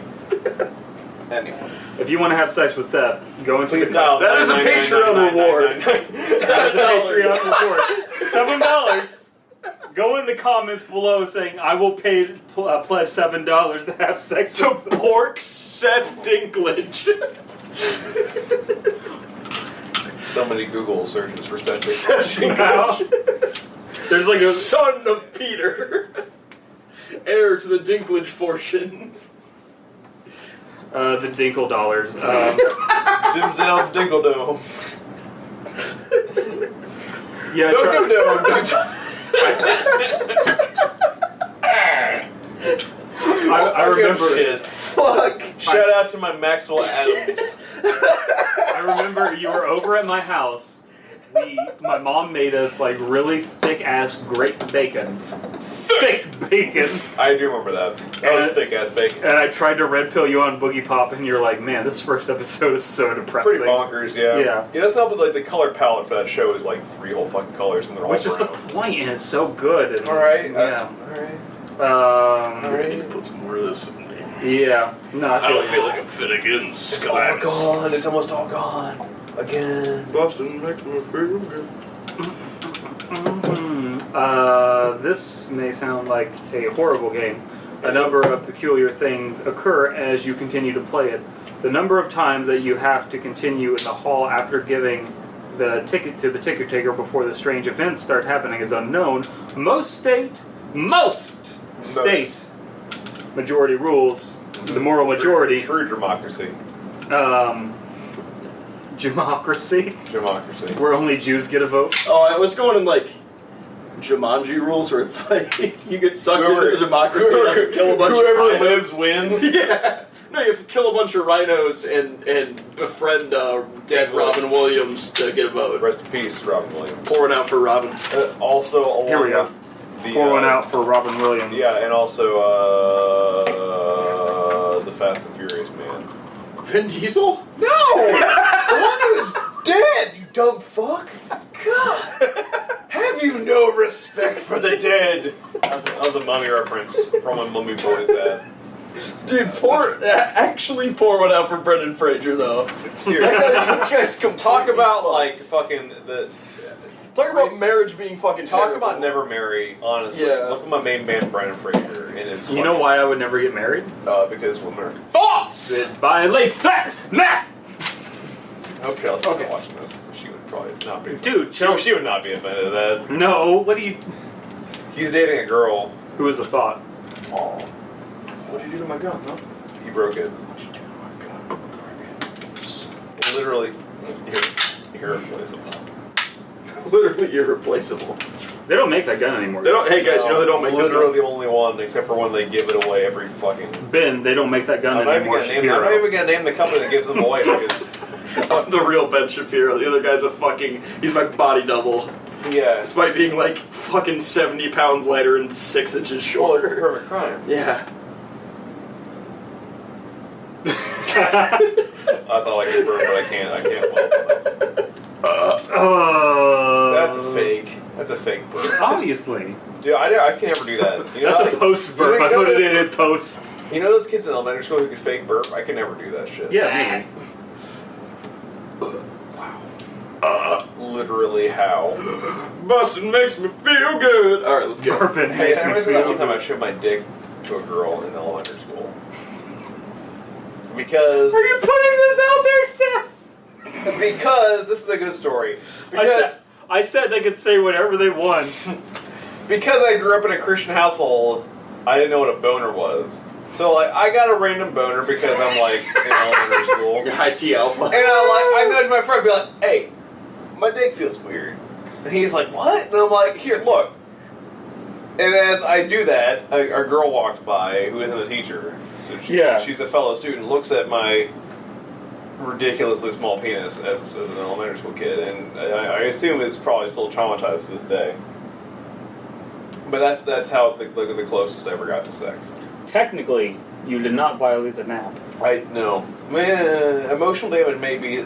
Speaker 3: Anyway.
Speaker 1: If you want to have sex with Seth, go into
Speaker 3: Please
Speaker 1: the
Speaker 3: dial.
Speaker 2: That is a Patreon reward.
Speaker 1: That is a Patreon reward. $7. Go in the comments below saying, I will pledge $7 to have sex
Speaker 2: To
Speaker 1: with
Speaker 2: pork Seth Dinklage.
Speaker 3: So many Google searches for Seth
Speaker 2: Seth
Speaker 3: Dinklage.
Speaker 2: Dinklage.
Speaker 1: There's like a...
Speaker 2: Son of Peter. Heir to the Dinklage fortune.
Speaker 1: the Dinkle dollars.
Speaker 3: Dimsdale Dinkledome.
Speaker 1: Yeah, I remember.
Speaker 3: Shit.
Speaker 2: Fuck.
Speaker 3: Shout out to my Maxwell Adams.
Speaker 1: I remember you were over at my house. My mom made us like really thick ass great bacon. Thick bacon.
Speaker 3: I do remember that. That was thick ass bacon.
Speaker 1: And I tried to red pill you on Boogie Pop, and you're like, man, this first episode is so depressing.
Speaker 3: Pretty bonkers, yeah.
Speaker 1: Yeah.
Speaker 3: That's not, but like the color palette for that show is like 3 whole fucking colors, and they're all
Speaker 1: Which is the
Speaker 3: brown.
Speaker 1: point, and it's so good. And,
Speaker 3: All right.
Speaker 1: Yeah.
Speaker 3: All right.
Speaker 2: You put some more of this in me.
Speaker 1: Yeah. No,
Speaker 2: I don't feel like I'm Finnegan's.
Speaker 3: It's all gone. It's almost all gone. Again.
Speaker 2: Boston makes me feel good.
Speaker 1: This may sound like a horrible game. A number of peculiar things occur as you continue to play it. The number of times that you have to continue in the hall after giving the ticket to the ticket taker before the strange events start happening is unknown. Most state majority rules. The moral majority.
Speaker 3: True democracy.
Speaker 1: Democracy.
Speaker 3: Democracy.
Speaker 1: Where only Jews get a vote.
Speaker 2: Oh, I was going in like Jumanji rules, where it's like you get sucked into the democracy and have to kill a bunch of
Speaker 3: whoever
Speaker 2: rhinos.
Speaker 3: lives wins.
Speaker 2: Yeah. No, you have to kill a bunch of rhinos and befriend dead Robin Williams to get a vote.
Speaker 3: Rest in peace, Robin Williams.
Speaker 2: Pouring out for Robin.
Speaker 3: Also, along
Speaker 1: Here we go.
Speaker 3: with
Speaker 1: Pour one out for Robin Williams.
Speaker 3: Yeah, and also the Fast and Furious man.
Speaker 2: Vin Diesel?
Speaker 3: No! The one who's dead, you dumb fuck! God! Have you no respect for the dead? That was a Mummy reference from when Mummy Boy's dad.
Speaker 2: Dude, actually pour one out for Brendan Fraser, though.
Speaker 3: Seriously.
Speaker 2: That guy's
Speaker 3: Talk about, like, fucking the...
Speaker 2: Talk about marriage being fucking
Speaker 3: Talk
Speaker 2: terrible.
Speaker 3: about never marry, honestly.
Speaker 2: Yeah.
Speaker 3: Look at my main man, Brendan Fraser, in his...
Speaker 1: You know why I would never get married?
Speaker 3: Because women are thoughts!
Speaker 1: It violates that! Nah!
Speaker 3: I hope Chelsea's not watching this. She would probably not be...
Speaker 1: Dude, Chelsea...
Speaker 3: She would not be offended at that.
Speaker 1: No, what do you...
Speaker 3: He's dating a girl.
Speaker 1: Who was the thought?
Speaker 3: Oh.
Speaker 2: What'd you do to my gun, huh?
Speaker 3: He broke it.
Speaker 2: What'd you do to my gun?
Speaker 3: Literally irreplaceable.
Speaker 2: Literally irreplaceable.
Speaker 1: They don't make that gun anymore.
Speaker 2: They don't. Hey guys, you know they don't make this
Speaker 3: literally
Speaker 2: gun?
Speaker 3: the only one, except for when they give it away every fucking...
Speaker 1: Ben, they don't make that gun
Speaker 3: I'm not
Speaker 1: anymore.
Speaker 3: even gonna name the company that gives them away because...
Speaker 2: I'm the real Ben Shapiro. The other guy's he's my body double.
Speaker 3: Yeah.
Speaker 2: Despite being like fucking 70 pounds lighter and 6 inches
Speaker 3: Well,
Speaker 2: shorter.
Speaker 3: it's the perfect crime.
Speaker 2: Yeah.
Speaker 3: I thought I could burp, but I can't That's a fake. That's a fake burp.
Speaker 1: Obviously.
Speaker 3: Dude, I can never do that. You know,
Speaker 1: That's a post burp. I put it in post.
Speaker 3: You know those kids in elementary school who could fake burp? I can never do that shit.
Speaker 1: Yeah, me.
Speaker 3: Literally how?
Speaker 2: Bustin' makes me feel good. Alright, let's go.
Speaker 1: Burping
Speaker 3: Hey,
Speaker 1: makes
Speaker 3: I
Speaker 1: me
Speaker 3: remember that one
Speaker 1: feel
Speaker 3: time I
Speaker 1: good.
Speaker 3: showed my dick to a girl in elementary school. Because...
Speaker 1: Are you putting this out there, Seth?
Speaker 3: Because, this is a good story. Because...
Speaker 1: I said they could say whatever they want.
Speaker 3: Because I grew up in a Christian household, I didn't know what a boner was. So, like, I got a random boner because I'm, like, in elementary school.
Speaker 2: Your high T alpha.
Speaker 3: And I nudge my friend and be like, hey, my dick feels weird. And he's like, what? And I'm like, here, look. And as I do that, a girl walks by who isn't a teacher. So she's a fellow student, looks at my ridiculously small penis as an elementary school kid, and I assume it's probably still traumatized to this day. But that's how the closest I ever got to sex.
Speaker 1: Technically, you did not violate the nap.
Speaker 3: I know. Man, emotional damage may be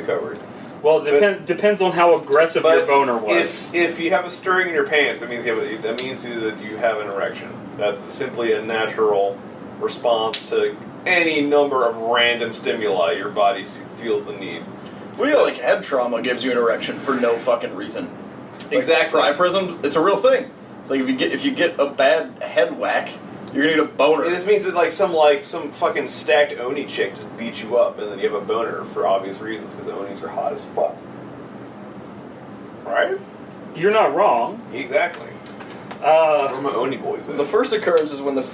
Speaker 3: covered.
Speaker 1: Well, depends on how aggressive your boner was.
Speaker 3: If you have a stirring in your pants, that means that you have an erection. That's simply a natural response to any number of random stimuli your body feels the need.
Speaker 2: Well, yeah, like head trauma gives you an erection for no fucking reason.
Speaker 3: Exactly.
Speaker 2: Priapism, it's a real thing. It's like if you get a bad head whack, you're gonna get a boner.
Speaker 3: This means that some fucking stacked Oni chick just beat you up, and then you have a boner for obvious reasons because Onis are hot as fuck. Right?
Speaker 1: You're not wrong.
Speaker 3: Exactly. Where are my Oni boys at?
Speaker 2: The first occurrence is when the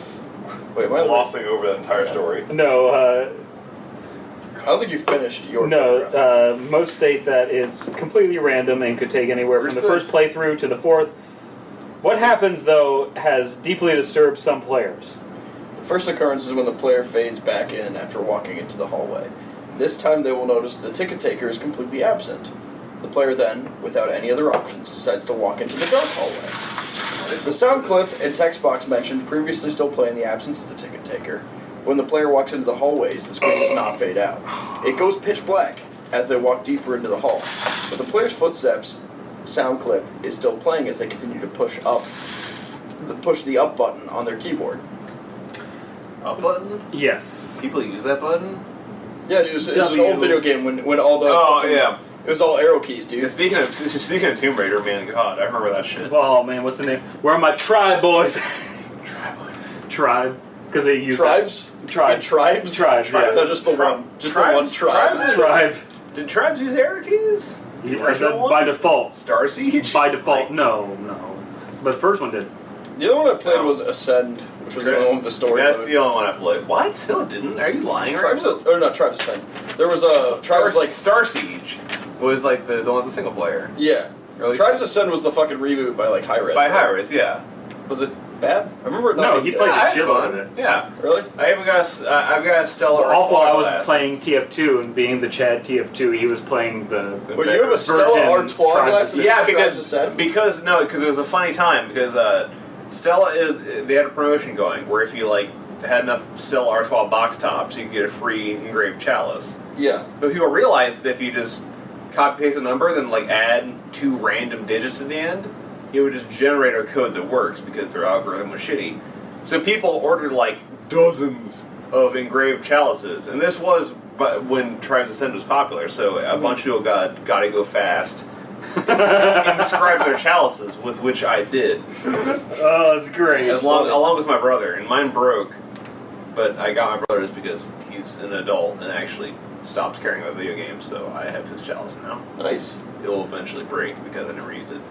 Speaker 2: wait, am I
Speaker 3: glossing over that entire story?
Speaker 1: No,
Speaker 2: I don't think you finished your
Speaker 1: no. Most state that it's completely random and could take anywhere from the first playthrough to the fourth. What happens, though, has deeply disturbed some players.
Speaker 2: The first occurrence is when the player fades back in after walking into the hallway. This time they will notice the ticket taker is completely absent. The player then, without any other options, decides to walk into the dark hallway. The sound clip and text box mentioned previously still play in the absence of the ticket taker. When the player walks into the hallways, the screen does not fade out. It goes pitch black as they walk deeper into the hall. But the player's footsteps sound clip is still playing as they continue to push the up button on their keyboard.
Speaker 3: Up button?
Speaker 1: Yes.
Speaker 3: People use that button?
Speaker 2: Yeah, dude, it was an old video game when all the it was all arrow keys, dude.
Speaker 3: Yeah, speaking of Tomb Raider, man, God, I remember that shit.
Speaker 1: Oh man, what's the name? Where are my tribe boys? Tribe, because they use
Speaker 2: tribes.
Speaker 1: Tribe.
Speaker 2: Tribes.
Speaker 1: Tribes. Yeah.
Speaker 2: No, just the one. Just the one tribe.
Speaker 1: Tribe.
Speaker 3: Did tribes use arrow keys?
Speaker 1: By default.
Speaker 3: Star Siege?
Speaker 1: By default, no. But the first one did.
Speaker 2: The other one I played was Ascend, which was the one with the story.
Speaker 3: That's the only one I played. What? No, it didn't. Are you lying?
Speaker 2: Tribes, or not Tribes Ascend. There was a Tribes like
Speaker 3: Star Siege was like the one with the single player.
Speaker 2: Yeah. Tribes Ascend was the fucking reboot by like Hi-Rez.
Speaker 3: By Hi-Rez, yeah.
Speaker 2: Was it bad? I remember it not.
Speaker 1: No, he played the shit out of it.
Speaker 3: Yeah.
Speaker 2: Really?
Speaker 3: I've got a Stellar.
Speaker 1: Well, I was playing TF2 and being the Chad TF2, he was playing the.
Speaker 2: Well, you have a Stella Artois glasses.
Speaker 3: Yeah, because it was a funny time because they had a promotion going where if you like had enough Stella Artois box tops, you could get a free engraved chalice.
Speaker 2: Yeah.
Speaker 3: But people realized that if you just copy paste a number, then like add 2 random digits at the end, it would just generate a code that works because their algorithm was shitty. So people ordered like dozens of engraved chalices, and this was when Tribes Ascend was popular. So a bunch of people gotta go fast. Inscribe their chalices, with which I did.
Speaker 1: Oh, that's great.
Speaker 3: Along with my brother, and mine broke, but I got my brother's because he's an adult and actually stopped caring about video games, so I have his chalice now.
Speaker 2: Nice.
Speaker 3: It'll eventually break because I never use it.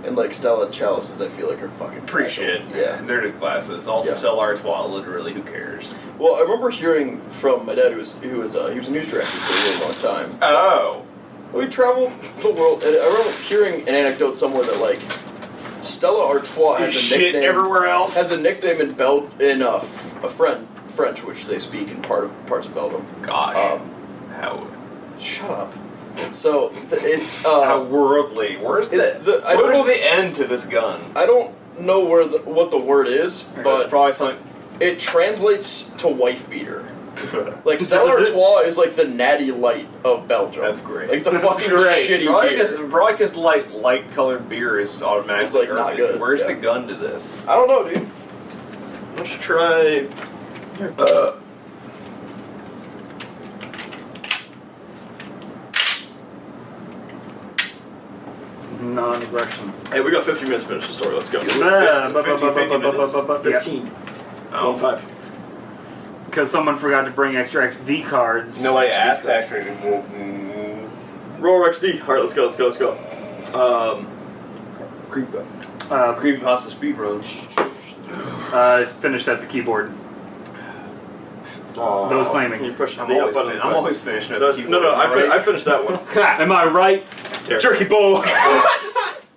Speaker 2: And like Stella chalices, I feel like are fucking
Speaker 3: pretty shit.
Speaker 2: Yeah,
Speaker 3: they're just glasses. Also, Stella Artois. Literally, who cares?
Speaker 2: Well, I remember hearing from my dad, he was a news director for a really long time.
Speaker 3: Oh.
Speaker 2: We traveled the world, and I remember hearing an anecdote somewhere that like Stella Artois has a nickname
Speaker 3: everywhere else.
Speaker 2: Has a nickname in French, which they speak in parts of Belgium.
Speaker 3: Gosh. How?
Speaker 2: Shut up. So it's
Speaker 3: how worldly. Where's where's the end to this gun?
Speaker 2: I don't know what the word is, but
Speaker 3: it's probably something.
Speaker 2: It translates to wife beater. Like Stella Artois is like the natty light of Belgium.
Speaker 3: That's great.
Speaker 2: Like it's a fucking shitty beer.
Speaker 3: Probably because light colored beer is automatically
Speaker 2: like not good.
Speaker 3: Where's the gun to this?
Speaker 2: I don't know, dude.
Speaker 3: Let's try.
Speaker 1: Non-aggression.
Speaker 2: Hey, we got 15 minutes to finish the story. Let's go.
Speaker 1: 15.
Speaker 2: 1-5.
Speaker 1: Because someone forgot to bring extra XD cards.
Speaker 3: Nobody asked actually.
Speaker 2: Roll XD. Alright, let's go.
Speaker 3: Creepypasta speedrun.
Speaker 1: It's finished at the keyboard. Those claiming.
Speaker 2: You push
Speaker 3: I'm always finishing at the keyboard.
Speaker 2: No, I finished that one.
Speaker 1: Am I right? Jerky boy!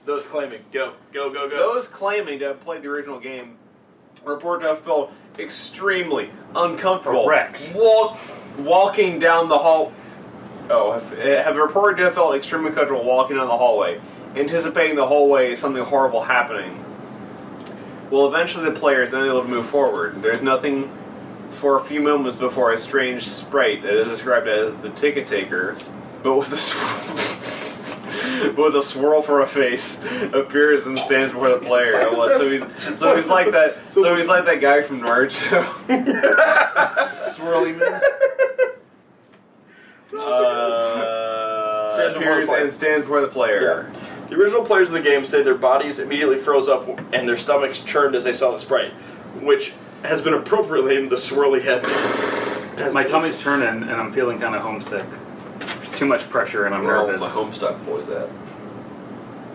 Speaker 2: Those claiming. Go.
Speaker 3: Those claiming to have played the original game report to have felt extremely uncomfortable.
Speaker 1: Correct.
Speaker 3: Walking down the hall. Have reported to have felt extremely comfortable walking down the hallway, anticipating the hallway is something horrible happening. Well, eventually the player is unable to move forward. There's nothing for a few moments before a strange sprite that is described as the ticket taker, but with a swirl for a face, appears and stands before the player. So he's like that. So he's like that guy from Naruto. Swirly man. Appears and stands before the player.
Speaker 2: Yeah. The original players of the game say their bodies immediately froze up and their stomachs churned as they saw the sprite, which has been appropriately named the Swirly Head Man.
Speaker 1: My tummy's turning, and I'm feeling kind of homesick. Too much pressure, and I'm
Speaker 3: Where all
Speaker 1: nervous.
Speaker 3: my Homestuck boys at?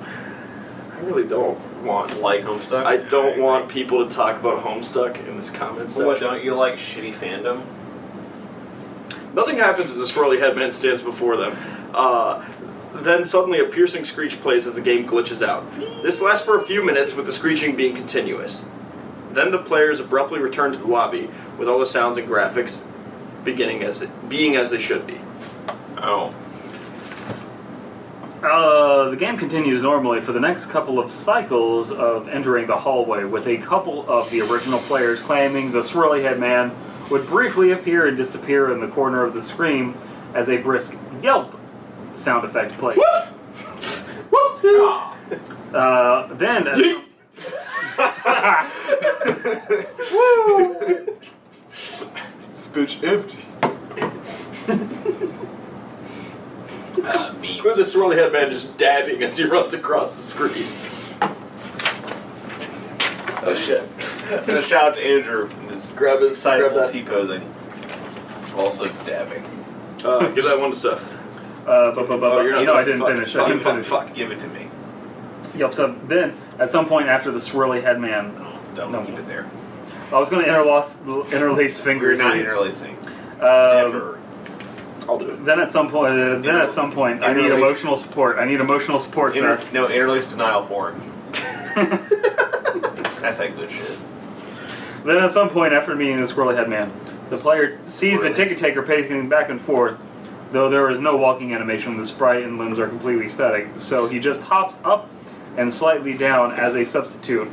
Speaker 2: I really don't want
Speaker 3: Homestuck?
Speaker 2: I don't want people to talk about Homestuck in this comment section.
Speaker 3: What, don't you like shitty fandom?
Speaker 2: Nothing happens as the Swirly Headman stands before them. Then suddenly a piercing screech plays as the game glitches out. This lasts for a few minutes, with the screeching being continuous. Then the players abruptly return to the lobby, with all the sounds and graphics being as they should be.
Speaker 3: Oh.
Speaker 1: The game continues normally for the next couple of cycles of entering the hallway, with a couple of the original players claiming the Swirly Head Man would briefly appear and disappear in the corner of the screen as a brisk yelp sound effect plays. Whoopsie! Then...
Speaker 2: Woo! This bitch empty. With the Swirly Head Man just dabbing as he runs across the screen. Oh shit.
Speaker 3: I'm gonna shout out to Andrew.
Speaker 2: Grab that.
Speaker 3: T-posing. Also dabbing.
Speaker 2: Give that one to Seth.
Speaker 1: You know, I didn't finish. I didn't finish.
Speaker 3: Fuck, give it to me.
Speaker 1: Yep, so then, at some point after the Swirly Head Man...
Speaker 3: Don't keep it there.
Speaker 1: I was going to interlace fingers.
Speaker 3: We're not interlacing.
Speaker 2: Never. I'll do it.
Speaker 1: Then at some point, I need emotional support. I need emotional support, sir.
Speaker 3: No, interlace denial porn. That's like good shit.
Speaker 1: Then at some point after meeting the Swirly Head Man, the player sees the ticket taker pacing back and forth, though there is no walking animation. The sprite and limbs are completely static, so he just hops up and slightly down as a substitute,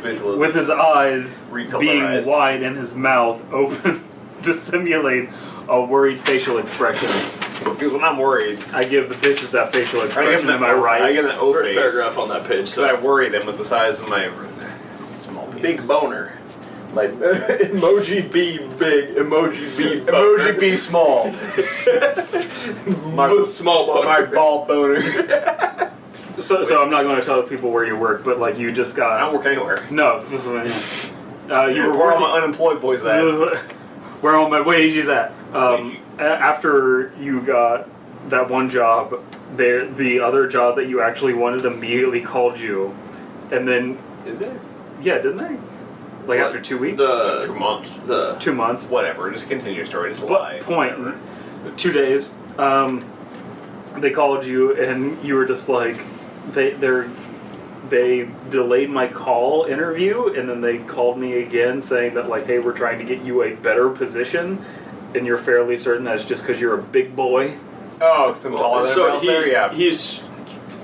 Speaker 1: with his eyes being wide and his mouth open to simulate a worried facial expression.
Speaker 3: Because when I'm worried,
Speaker 1: I give the bitches that facial expression. Am I right?
Speaker 3: I give an O
Speaker 2: First
Speaker 3: face.
Speaker 2: paragraph on that page.
Speaker 3: So I worry them with the size of my small penis.
Speaker 2: Big boner. Like emoji B big, emoji B boner.
Speaker 3: Emoji B small.
Speaker 2: My small boner.
Speaker 3: My ball boner.
Speaker 1: So I'm not going to tell people where you work, but like you just got...
Speaker 3: I don't work anywhere.
Speaker 1: No. You were
Speaker 3: Where all my unemployed boys at?
Speaker 1: Where all my wages at? After you got that one job, the other job that you actually wanted immediately called you, and then...
Speaker 2: Did they?
Speaker 1: Yeah, didn't they? Like after 2 weeks?
Speaker 3: 2 months.
Speaker 1: 2 months.
Speaker 3: Whatever, just continue your story. Just lie.
Speaker 1: Point. 2 days. They called you, and you were just like... They delayed my call interview, and then they called me again saying that, like, hey, we're trying to get you a better position, and you're fairly certain that's just because you're a big boy.
Speaker 3: Oh, because I'm taller than
Speaker 2: so
Speaker 3: there? Yeah.
Speaker 2: He's,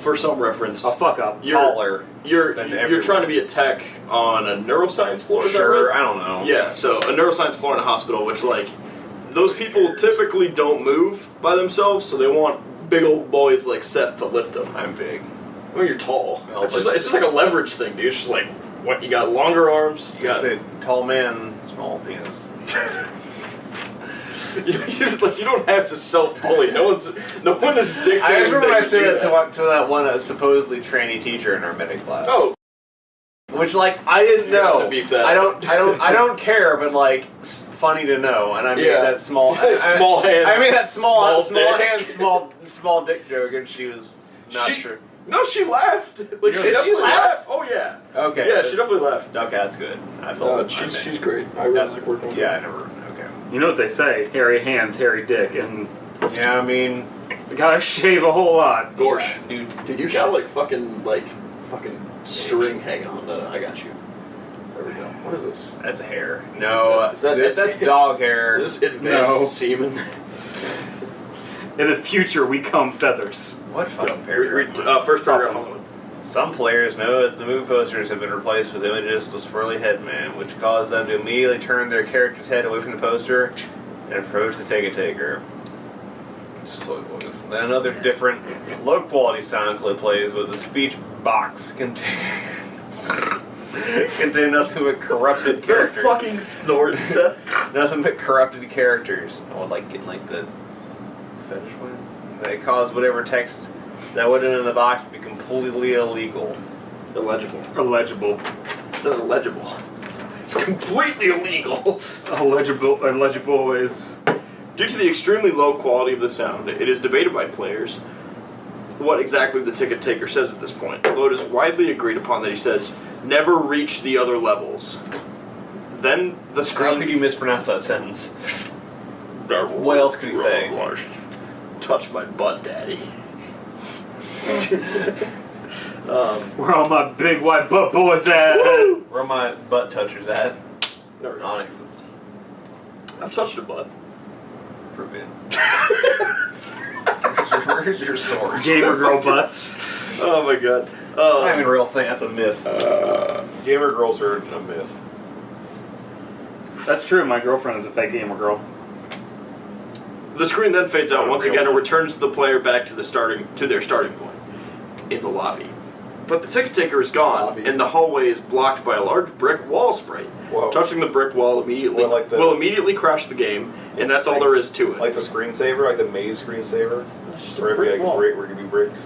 Speaker 2: for some reference,
Speaker 1: A fuck up.
Speaker 3: Taller.
Speaker 2: You're
Speaker 3: than
Speaker 2: trying to be a tech on a neuroscience floor, is that
Speaker 3: Sure,
Speaker 2: right?
Speaker 3: I don't know.
Speaker 2: Yeah, so a neuroscience floor in a hospital, which, like, those people typically don't move by themselves, so they want big old boys like Seth to lift them.
Speaker 3: I'm big.
Speaker 2: Well, you're tall.
Speaker 3: Well,
Speaker 2: It's just like a leverage thing, dude. It's just like, what, you got longer arms? You got...
Speaker 3: It's a tall man, small penis.
Speaker 2: you don't have to self-bully. No one is dictating.
Speaker 3: I just remember
Speaker 2: that
Speaker 3: I
Speaker 2: you
Speaker 3: said
Speaker 2: do
Speaker 3: that to that one supposedly trainee teacher in our medic class.
Speaker 2: Oh.
Speaker 3: Which, like, I didn't
Speaker 2: You have
Speaker 3: know.
Speaker 2: to beep that.
Speaker 3: I don't care, but like, it's funny to know. And I made that small,
Speaker 2: small hands.
Speaker 3: I made that small
Speaker 2: dick.
Speaker 3: hands, small dick joke, and she was not sure.
Speaker 2: No, she laughed. Like,
Speaker 3: Did she laugh?
Speaker 2: Oh yeah.
Speaker 3: Okay.
Speaker 2: Yeah, she definitely laughed.
Speaker 3: Okay, that's good. I felt.
Speaker 2: She's great. I really like working with her.
Speaker 3: Yeah, I never. Okay.
Speaker 1: You know what they say? Hairy hands, hairy dick, and
Speaker 3: Yeah, I mean,
Speaker 1: you gotta shave a whole lot.
Speaker 2: Gorsh,
Speaker 3: dude,
Speaker 2: you got fucking string hanging on. I got you. There we go. What is this?
Speaker 3: that's a hair. No,
Speaker 2: Is that-
Speaker 3: that's dog hair.
Speaker 2: Is this advanced
Speaker 1: No.
Speaker 2: semen?
Speaker 1: In the future, we come feathers.
Speaker 3: What fucking paragraph?
Speaker 2: First paragraph on the one.
Speaker 3: Some players know that the movie posters have been replaced with images of the Swirly Head Man, which caused them to immediately turn their character's head away from the poster and approach the Take Taker. Slow voice. Then another different, low-quality sound clip plays with the speech box contain nothing but corrupted characters.
Speaker 2: Fucking snort, Seth.
Speaker 3: Nothing but corrupted characters. I would like getting like the fetish one. They cause whatever text That wouldn't in the box be completely illegal.
Speaker 2: Illegible.
Speaker 1: Illegible.
Speaker 2: It says illegible. It's completely illegal.
Speaker 1: Illegible is...
Speaker 2: Due to the extremely low quality of the sound, it is debated by players what exactly the ticket taker says at this point. Although it is widely agreed upon that he says, never reach the other levels. Then the screen...
Speaker 3: How could you mispronounce that sentence? What else could he say?
Speaker 2: Touch my butt, daddy.
Speaker 1: Where all my big white butt boys at?
Speaker 2: Woo!
Speaker 3: Where are my butt touchers at?
Speaker 2: Never
Speaker 3: On it.
Speaker 2: I've touched a butt.
Speaker 3: Prove it. Where's your sword?
Speaker 1: Gamer girl butts.
Speaker 2: Oh my god.
Speaker 3: That's not even a real thing, that's a myth. Gamer girls are a myth.
Speaker 1: That's true, my girlfriend is a fake gamer girl.
Speaker 2: The screen then fades out once
Speaker 3: Real
Speaker 2: again and
Speaker 3: one.
Speaker 2: returns the player back to their starting point in the lobby. But the ticket taker is gone,
Speaker 3: Lobby.
Speaker 2: and the hallway is blocked by a large brick wall sprite.
Speaker 3: Whoa.
Speaker 2: Touching the brick wall immediately
Speaker 3: What, like the-
Speaker 2: will immediately crash the game, and that's all there is to it.
Speaker 3: Like the screensaver, like the maze screensaver?
Speaker 2: It's just a
Speaker 3: Where
Speaker 2: brick
Speaker 3: it'd be
Speaker 2: wall.
Speaker 3: like where it could be bricks.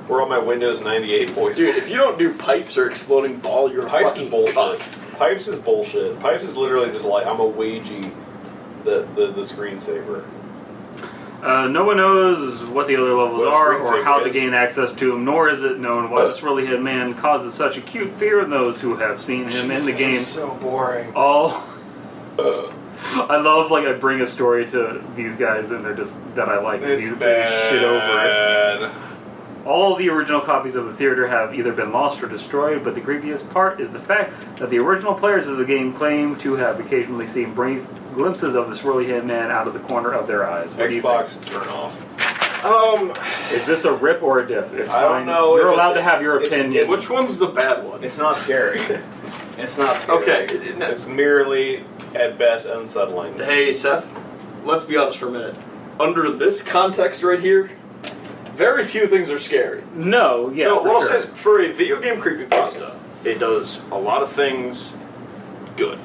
Speaker 3: Where all my Windows 98 boys.
Speaker 2: Dude, if you don't do pipes or exploding ball, you're a
Speaker 3: Pipes
Speaker 2: fucking
Speaker 3: is bullshit.
Speaker 2: cuck.
Speaker 3: Pipes is bullshit. Pipes is literally just like, I'm a wagey the screensaver.
Speaker 1: No one knows what the other levels
Speaker 3: What a
Speaker 1: are or
Speaker 3: screensaver
Speaker 1: how to
Speaker 3: is.
Speaker 1: gain access to them, nor is it known why this really hit man causes such acute fear in those who have seen him in the game.
Speaker 3: This is so boring.
Speaker 1: All I love, like, I bring a story to these guys and they're just that I like.
Speaker 3: It's
Speaker 1: They
Speaker 3: bad.
Speaker 1: shit over it. All the original copies of the theater have either been lost or destroyed, but the creepiest part is the fact that the original players of the game claim to have occasionally seen brief glimpses of this swirly head man out of the corner of their eyes. What do you think?
Speaker 3: Xbox turn off.
Speaker 1: Is this a rip or a dip? It's
Speaker 3: I don't
Speaker 1: fine.
Speaker 3: know
Speaker 1: You're
Speaker 3: if
Speaker 1: allowed
Speaker 3: it's-
Speaker 1: to have your
Speaker 3: it's-
Speaker 1: opinion.
Speaker 2: Which one's the bad one?
Speaker 3: It's not scary. It's not scary.
Speaker 2: Okay.
Speaker 3: It's merely, at best, unsettling.
Speaker 2: Hey, Seth, let's be honest for a minute. Under this context right here, very few things are scary.
Speaker 1: No, yeah.
Speaker 2: So
Speaker 1: for
Speaker 2: what I'll
Speaker 1: sure.
Speaker 2: say is, for a video game creepypasta, it does a lot of things good.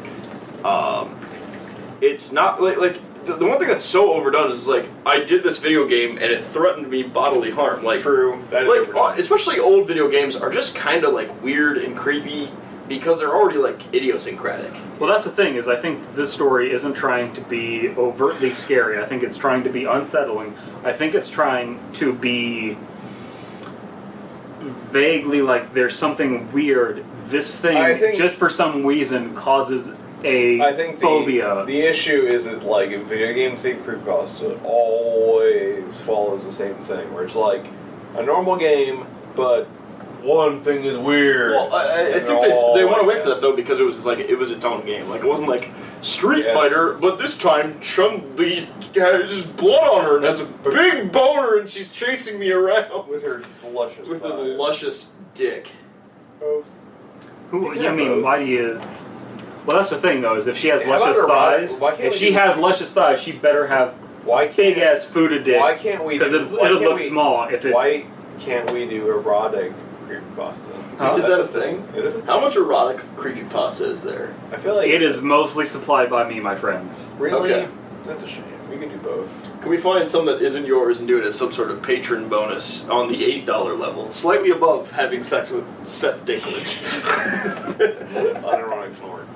Speaker 2: It's not like the one thing that's so overdone is like I did this video game and it threatened me bodily harm. Like
Speaker 3: True. That is
Speaker 2: like
Speaker 3: overdone.
Speaker 2: especially old video games are just kind of like weird and creepy because they're already like idiosyncratic.
Speaker 1: Well, that's the thing, is I think this story isn't trying to be overtly scary. I think it's trying to be unsettling. I think it's trying to be vaguely like there's something weird. This thing,
Speaker 3: I think-
Speaker 1: just for some reason, causes a
Speaker 3: I think
Speaker 1: phobia.
Speaker 3: the issue is that, like, in video games, creepypasta always follows the same thing, where it's like a normal game, but one thing is weird.
Speaker 2: Well, I think they went away from that though because it was like it was its own game. Like it wasn't like Street
Speaker 3: Yes.
Speaker 2: Fighter, but this time Chun-Li has blood on her and has a big boner and she's chasing me around
Speaker 3: With her luscious
Speaker 2: with a
Speaker 3: thighs.
Speaker 2: luscious dick.
Speaker 3: Both.
Speaker 1: Who?
Speaker 3: Yeah,
Speaker 1: I mean,
Speaker 3: both.
Speaker 1: why do you? Well, that's the thing though. Is if she has
Speaker 3: How about
Speaker 1: luscious
Speaker 3: erotic?
Speaker 1: thighs,
Speaker 3: Why can't
Speaker 1: if
Speaker 3: we
Speaker 1: she
Speaker 3: do-
Speaker 1: has luscious thighs, she better have
Speaker 3: Why can't
Speaker 1: big ass fooded dick.
Speaker 3: Why can't we?
Speaker 1: Because
Speaker 3: do- why
Speaker 1: it'll
Speaker 3: can't
Speaker 1: look
Speaker 3: we-
Speaker 1: small if it.
Speaker 3: Why can't we do erotic creepypasta?
Speaker 1: Huh?
Speaker 2: Is that a thing?
Speaker 3: Is it?
Speaker 2: How much erotic creepypasta is there?
Speaker 3: I feel like
Speaker 1: It is mostly supplied by me, my friends.
Speaker 3: really.
Speaker 2: Okay.
Speaker 3: That's a shame. We can do both.
Speaker 2: Can we find some that isn't yours and do it as some sort of patron bonus on the $8 level, slightly above having sex with Seth Dinklage?
Speaker 3: Unironic snort.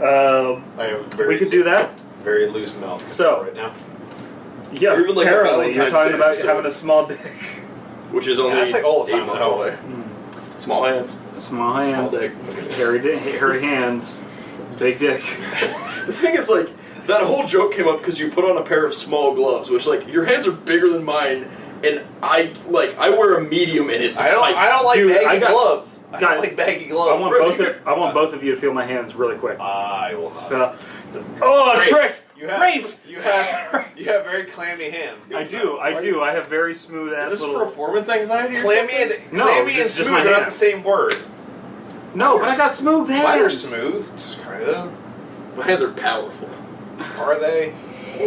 Speaker 3: I have very,
Speaker 1: We could do that.
Speaker 3: very loose mouth
Speaker 1: So-
Speaker 3: right now.
Speaker 1: Yeah,
Speaker 2: Or even like a
Speaker 1: apparently you're
Speaker 2: Valentine's
Speaker 1: talking
Speaker 2: Day
Speaker 1: about
Speaker 2: episode.
Speaker 1: having a small dick.
Speaker 2: Which is only
Speaker 3: that's like all the time
Speaker 2: 8 months
Speaker 3: now.
Speaker 2: away. Small hands.
Speaker 1: Small hands,
Speaker 2: Small dick.
Speaker 1: hairy hands, big dick.
Speaker 2: The thing is, like, that whole joke came up because you put on a pair of small gloves, which, like, your hands are bigger than mine, and I wear a medium and it's
Speaker 3: I
Speaker 2: tight.
Speaker 3: don't like
Speaker 1: Dude,
Speaker 3: baggy
Speaker 1: I got-
Speaker 3: gloves. I
Speaker 1: guys,
Speaker 3: don't like baggy
Speaker 1: I
Speaker 3: gloves.
Speaker 1: want
Speaker 2: Bro,
Speaker 1: both.
Speaker 2: you
Speaker 1: I want both of you to feel my hands really quick.
Speaker 3: I will not.
Speaker 1: Oh,
Speaker 3: Rape.
Speaker 1: tricked!
Speaker 3: You have,
Speaker 1: Rape!
Speaker 3: You have very clammy hands.
Speaker 1: I do. I have very smooth ass
Speaker 2: Is this
Speaker 1: little.
Speaker 2: performance anxiety or
Speaker 3: Clammy
Speaker 2: something?
Speaker 3: and
Speaker 1: No,
Speaker 3: clammy and
Speaker 1: this is just
Speaker 3: smooth
Speaker 1: my
Speaker 3: are not the
Speaker 1: hands.
Speaker 3: same word.
Speaker 1: No, but I got smooth hands.
Speaker 3: Mine are smooth, kinda.
Speaker 2: My hands are powerful.
Speaker 3: Are they?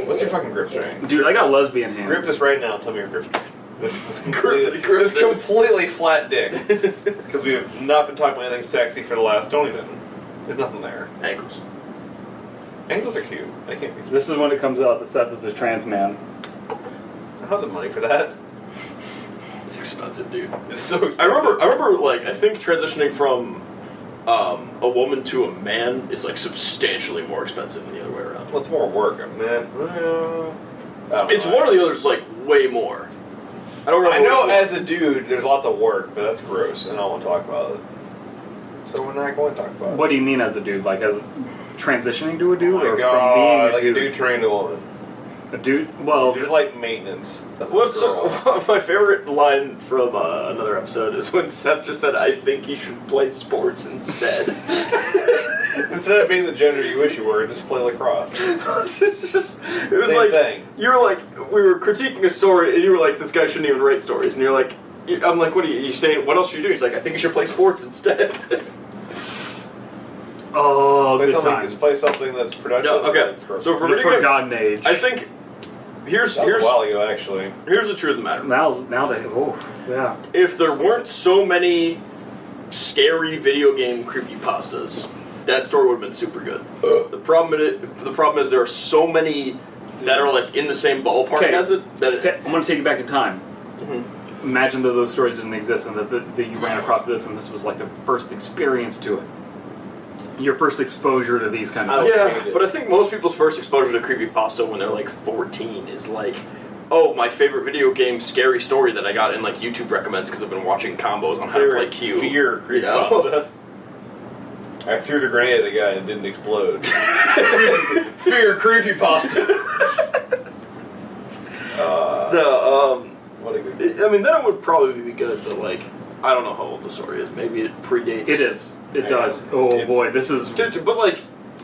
Speaker 3: What's your fucking grip strength?
Speaker 1: Dude, I got lesbian hands.
Speaker 3: Grip this right now. Tell me your grip strength. This
Speaker 2: Grip this.
Speaker 3: completely flat dick. Because we have not been talking about anything sexy for the last, don't even. There's nothing there.
Speaker 2: Ankles.
Speaker 3: Ankles are cute. They can't be.
Speaker 1: This is when it comes out that Seth is a trans man.
Speaker 3: I don't have the money for that.
Speaker 2: It's expensive, dude.
Speaker 3: It's so expensive.
Speaker 2: I remember, like, I think transitioning from a woman to a man is like substantially more expensive than the other way around.
Speaker 3: Well, it's more work.
Speaker 2: It's one or the other is like way more. I don't remember.
Speaker 3: I know as a dude, there's lots of work, but that's gross, and I don't want to talk about it. So we're not going to talk about it.
Speaker 1: What do you mean as a dude? Like as transitioning to a dude,
Speaker 3: Oh my
Speaker 1: or
Speaker 3: God,
Speaker 1: from being a
Speaker 3: like
Speaker 1: dude?
Speaker 3: a dude trained a woman.
Speaker 1: A dude? Well,
Speaker 3: Just like maintenance.
Speaker 2: What's my favorite line from another episode is when Seth just said, "I think he should play sports instead."
Speaker 3: Instead of being the gender you wish you were, just play lacrosse.
Speaker 2: it was
Speaker 3: Same
Speaker 2: like
Speaker 3: thing.
Speaker 2: you were like we were critiquing a story, and you were like, "This guy shouldn't even write stories," and you're like, "I'm like, what are you saying? What else are you doing?" He's like, "I think you should play sports instead."
Speaker 1: oh, good
Speaker 3: Play
Speaker 1: times.
Speaker 3: something that's productive.
Speaker 2: No, okay. So for
Speaker 1: The
Speaker 2: video game,
Speaker 1: forgotten age.
Speaker 2: I think here's
Speaker 3: That was a while ago, actually.
Speaker 2: here's the truth of the matter.
Speaker 1: Nowadays, oh, yeah.
Speaker 2: If there weren't so many scary video game creepypastas, that story would have been super good. The problem is there are so many that are like in the same ballpark
Speaker 1: Okay.
Speaker 2: as it. That
Speaker 1: I'm going to take you back in time.
Speaker 2: Mm-hmm.
Speaker 1: Imagine that those stories didn't exist and that you ran across this and this was like the first experience to it. Your first exposure to these kind of things.
Speaker 2: yeah, but I think most people's first exposure to creepypasta when they're like 14 is like, oh, my favorite video game scary story that I got in like YouTube recommends because I've been watching combos on how to play Q.
Speaker 3: Fear creepypasta. I threw the grenade at a guy and it didn't explode. Fear creepypasta. What a good.
Speaker 2: I mean, then it would probably be good, but like, I don't know how old the story is. Maybe it predates.
Speaker 1: It is. It
Speaker 3: I
Speaker 1: does.
Speaker 3: know.
Speaker 1: Oh
Speaker 3: It's-
Speaker 1: boy, this is
Speaker 2: But like,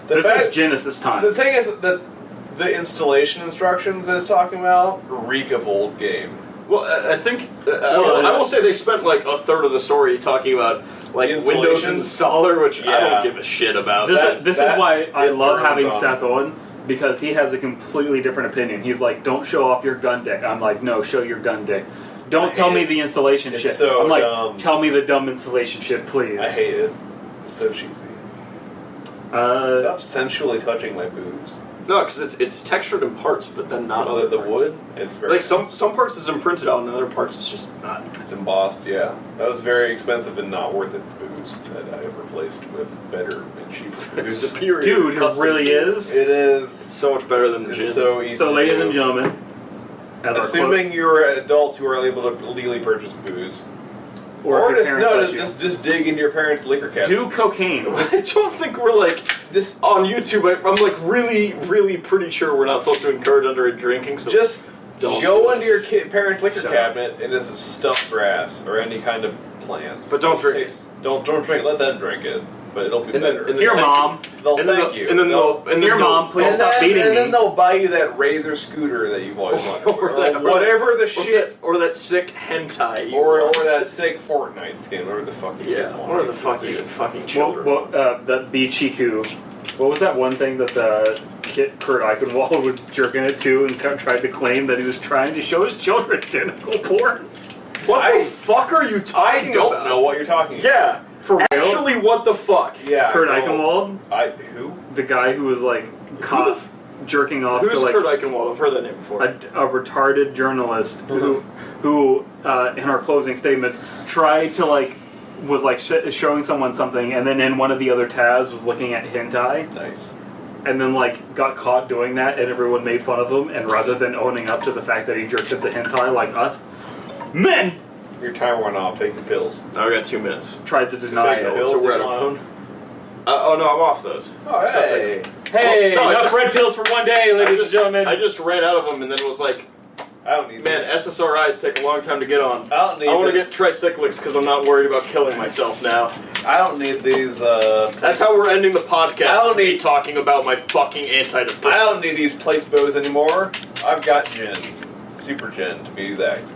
Speaker 1: this is Genesis time.
Speaker 3: The thing is that the installation instructions that it's talking about reek of old game.
Speaker 2: well, I think I will say they spent like a third of the story talking about like
Speaker 3: The
Speaker 2: Windows
Speaker 3: installations?
Speaker 2: installer, which I
Speaker 3: Yeah.
Speaker 2: don't give a shit about.
Speaker 1: This is why I
Speaker 3: it
Speaker 1: love
Speaker 3: burns
Speaker 1: having
Speaker 3: on
Speaker 1: Seth
Speaker 3: me.
Speaker 1: on, because he has a completely different opinion. He's like, don't show off your gun dick. I'm like, no, show your gun dick. Don't
Speaker 3: I
Speaker 1: tell
Speaker 3: hate
Speaker 1: me
Speaker 3: it.
Speaker 1: the installation
Speaker 3: It's
Speaker 1: shit.
Speaker 3: so
Speaker 1: I'm like,
Speaker 3: dumb.
Speaker 1: tell me the dumb installation shit, please.
Speaker 3: I hate it. It's so cheesy. Stop sensually touching my boobs.
Speaker 2: No, because it's textured in parts, but then not
Speaker 3: Oh,
Speaker 2: other
Speaker 3: the
Speaker 2: parts.
Speaker 3: wood? It's very
Speaker 2: Like some parts is imprinted on, and other parts it's just not.
Speaker 3: It's embossed, yeah. That was very expensive and not worth it booze that I have replaced with better and cheaper booze.
Speaker 2: Superior.
Speaker 1: Dude, it
Speaker 2: custom
Speaker 1: really
Speaker 2: booze.
Speaker 1: is.
Speaker 3: It is.
Speaker 2: It's so much better than the
Speaker 3: It's
Speaker 2: gin.
Speaker 3: so easy.
Speaker 1: So,
Speaker 3: to
Speaker 1: ladies
Speaker 3: do.
Speaker 1: and gentlemen, as our
Speaker 3: assuming you're adults who are able to legally purchase booze,
Speaker 1: or if your parents let you.
Speaker 3: just dig into your parents' liquor cabinet.
Speaker 1: do cocaine.
Speaker 2: I don't think we're like
Speaker 3: Just
Speaker 2: on YouTube. I'm like really pretty sure we're not supposed to encourage underage drinking. So
Speaker 3: just
Speaker 2: don't.
Speaker 3: go into your parents' liquor
Speaker 1: Shut up.
Speaker 3: cabinet and just stuff grass or any kind of plants.
Speaker 2: But don't drink it.
Speaker 3: Don't drink. Let them drink it, but it'll be
Speaker 2: And then-
Speaker 3: better.
Speaker 2: and then-
Speaker 1: Here, Mom.
Speaker 3: They'll
Speaker 2: and then
Speaker 3: thank
Speaker 2: they'll-
Speaker 3: you.
Speaker 2: And then
Speaker 1: Here, Mom, please
Speaker 3: and
Speaker 1: stop
Speaker 3: then,
Speaker 1: beating
Speaker 3: and
Speaker 1: me.
Speaker 3: then they'll buy you that Razor scooter that you've always wanted, or whatever the shit,
Speaker 2: or that sick hentai, you
Speaker 3: or
Speaker 2: want.
Speaker 3: that sick Fortnite skin, whatever the fuck you kids want.
Speaker 2: Or the fuck you fucking
Speaker 1: Well,
Speaker 2: children.
Speaker 1: the Bichiku. What was that one thing that the kid Kurt Eichenwald was jerking it to and tried to claim that he was trying to show his children tentacle porn?
Speaker 2: What the fuck are you talking
Speaker 3: I don't
Speaker 2: about?
Speaker 3: know what you're talking about.
Speaker 2: Yeah,
Speaker 1: For real?
Speaker 2: actually, what the fuck?
Speaker 3: Yeah.
Speaker 1: Kurt
Speaker 3: I know.
Speaker 1: Eichenwald?
Speaker 3: Who?
Speaker 1: The guy who was like caught jerking off
Speaker 2: Who's
Speaker 1: to like
Speaker 2: Kurt Eichenwald? I've heard that name before.
Speaker 1: a retarded journalist who in our closing statements tried to like was like showing someone something and then in one of the other tabs was looking at hentai
Speaker 3: Nice.
Speaker 1: and then like got caught doing that and everyone made fun of him and rather than owning up to the fact that he jerked at the hentai like us men
Speaker 3: Your timer went off. Take the pills.
Speaker 2: Now we got 2 minutes.
Speaker 1: tried to deny
Speaker 3: Take the
Speaker 1: it.
Speaker 3: pills
Speaker 2: So we're
Speaker 3: and
Speaker 2: out of
Speaker 3: phone.
Speaker 2: Oh no, I'm off those.
Speaker 3: Oh, hey.
Speaker 1: Hey,
Speaker 2: Well, no, I
Speaker 1: enough
Speaker 2: just-
Speaker 1: red pills for one day, ladies and gentlemen.
Speaker 2: I just ran out of them and then was like,
Speaker 3: I don't need
Speaker 2: man,
Speaker 3: this.
Speaker 2: SSRIs take a long time to get on.
Speaker 3: I don't need
Speaker 2: I want to
Speaker 3: this.
Speaker 2: get tricyclics because I'm not worried about killing myself now.
Speaker 3: I don't need these,
Speaker 2: That's how we're ending the podcast.
Speaker 3: I don't
Speaker 2: is me
Speaker 3: need-
Speaker 2: talking about my fucking antidepressants.
Speaker 3: I don't need these place bows anymore. I've got gin. Super gin, to be exact.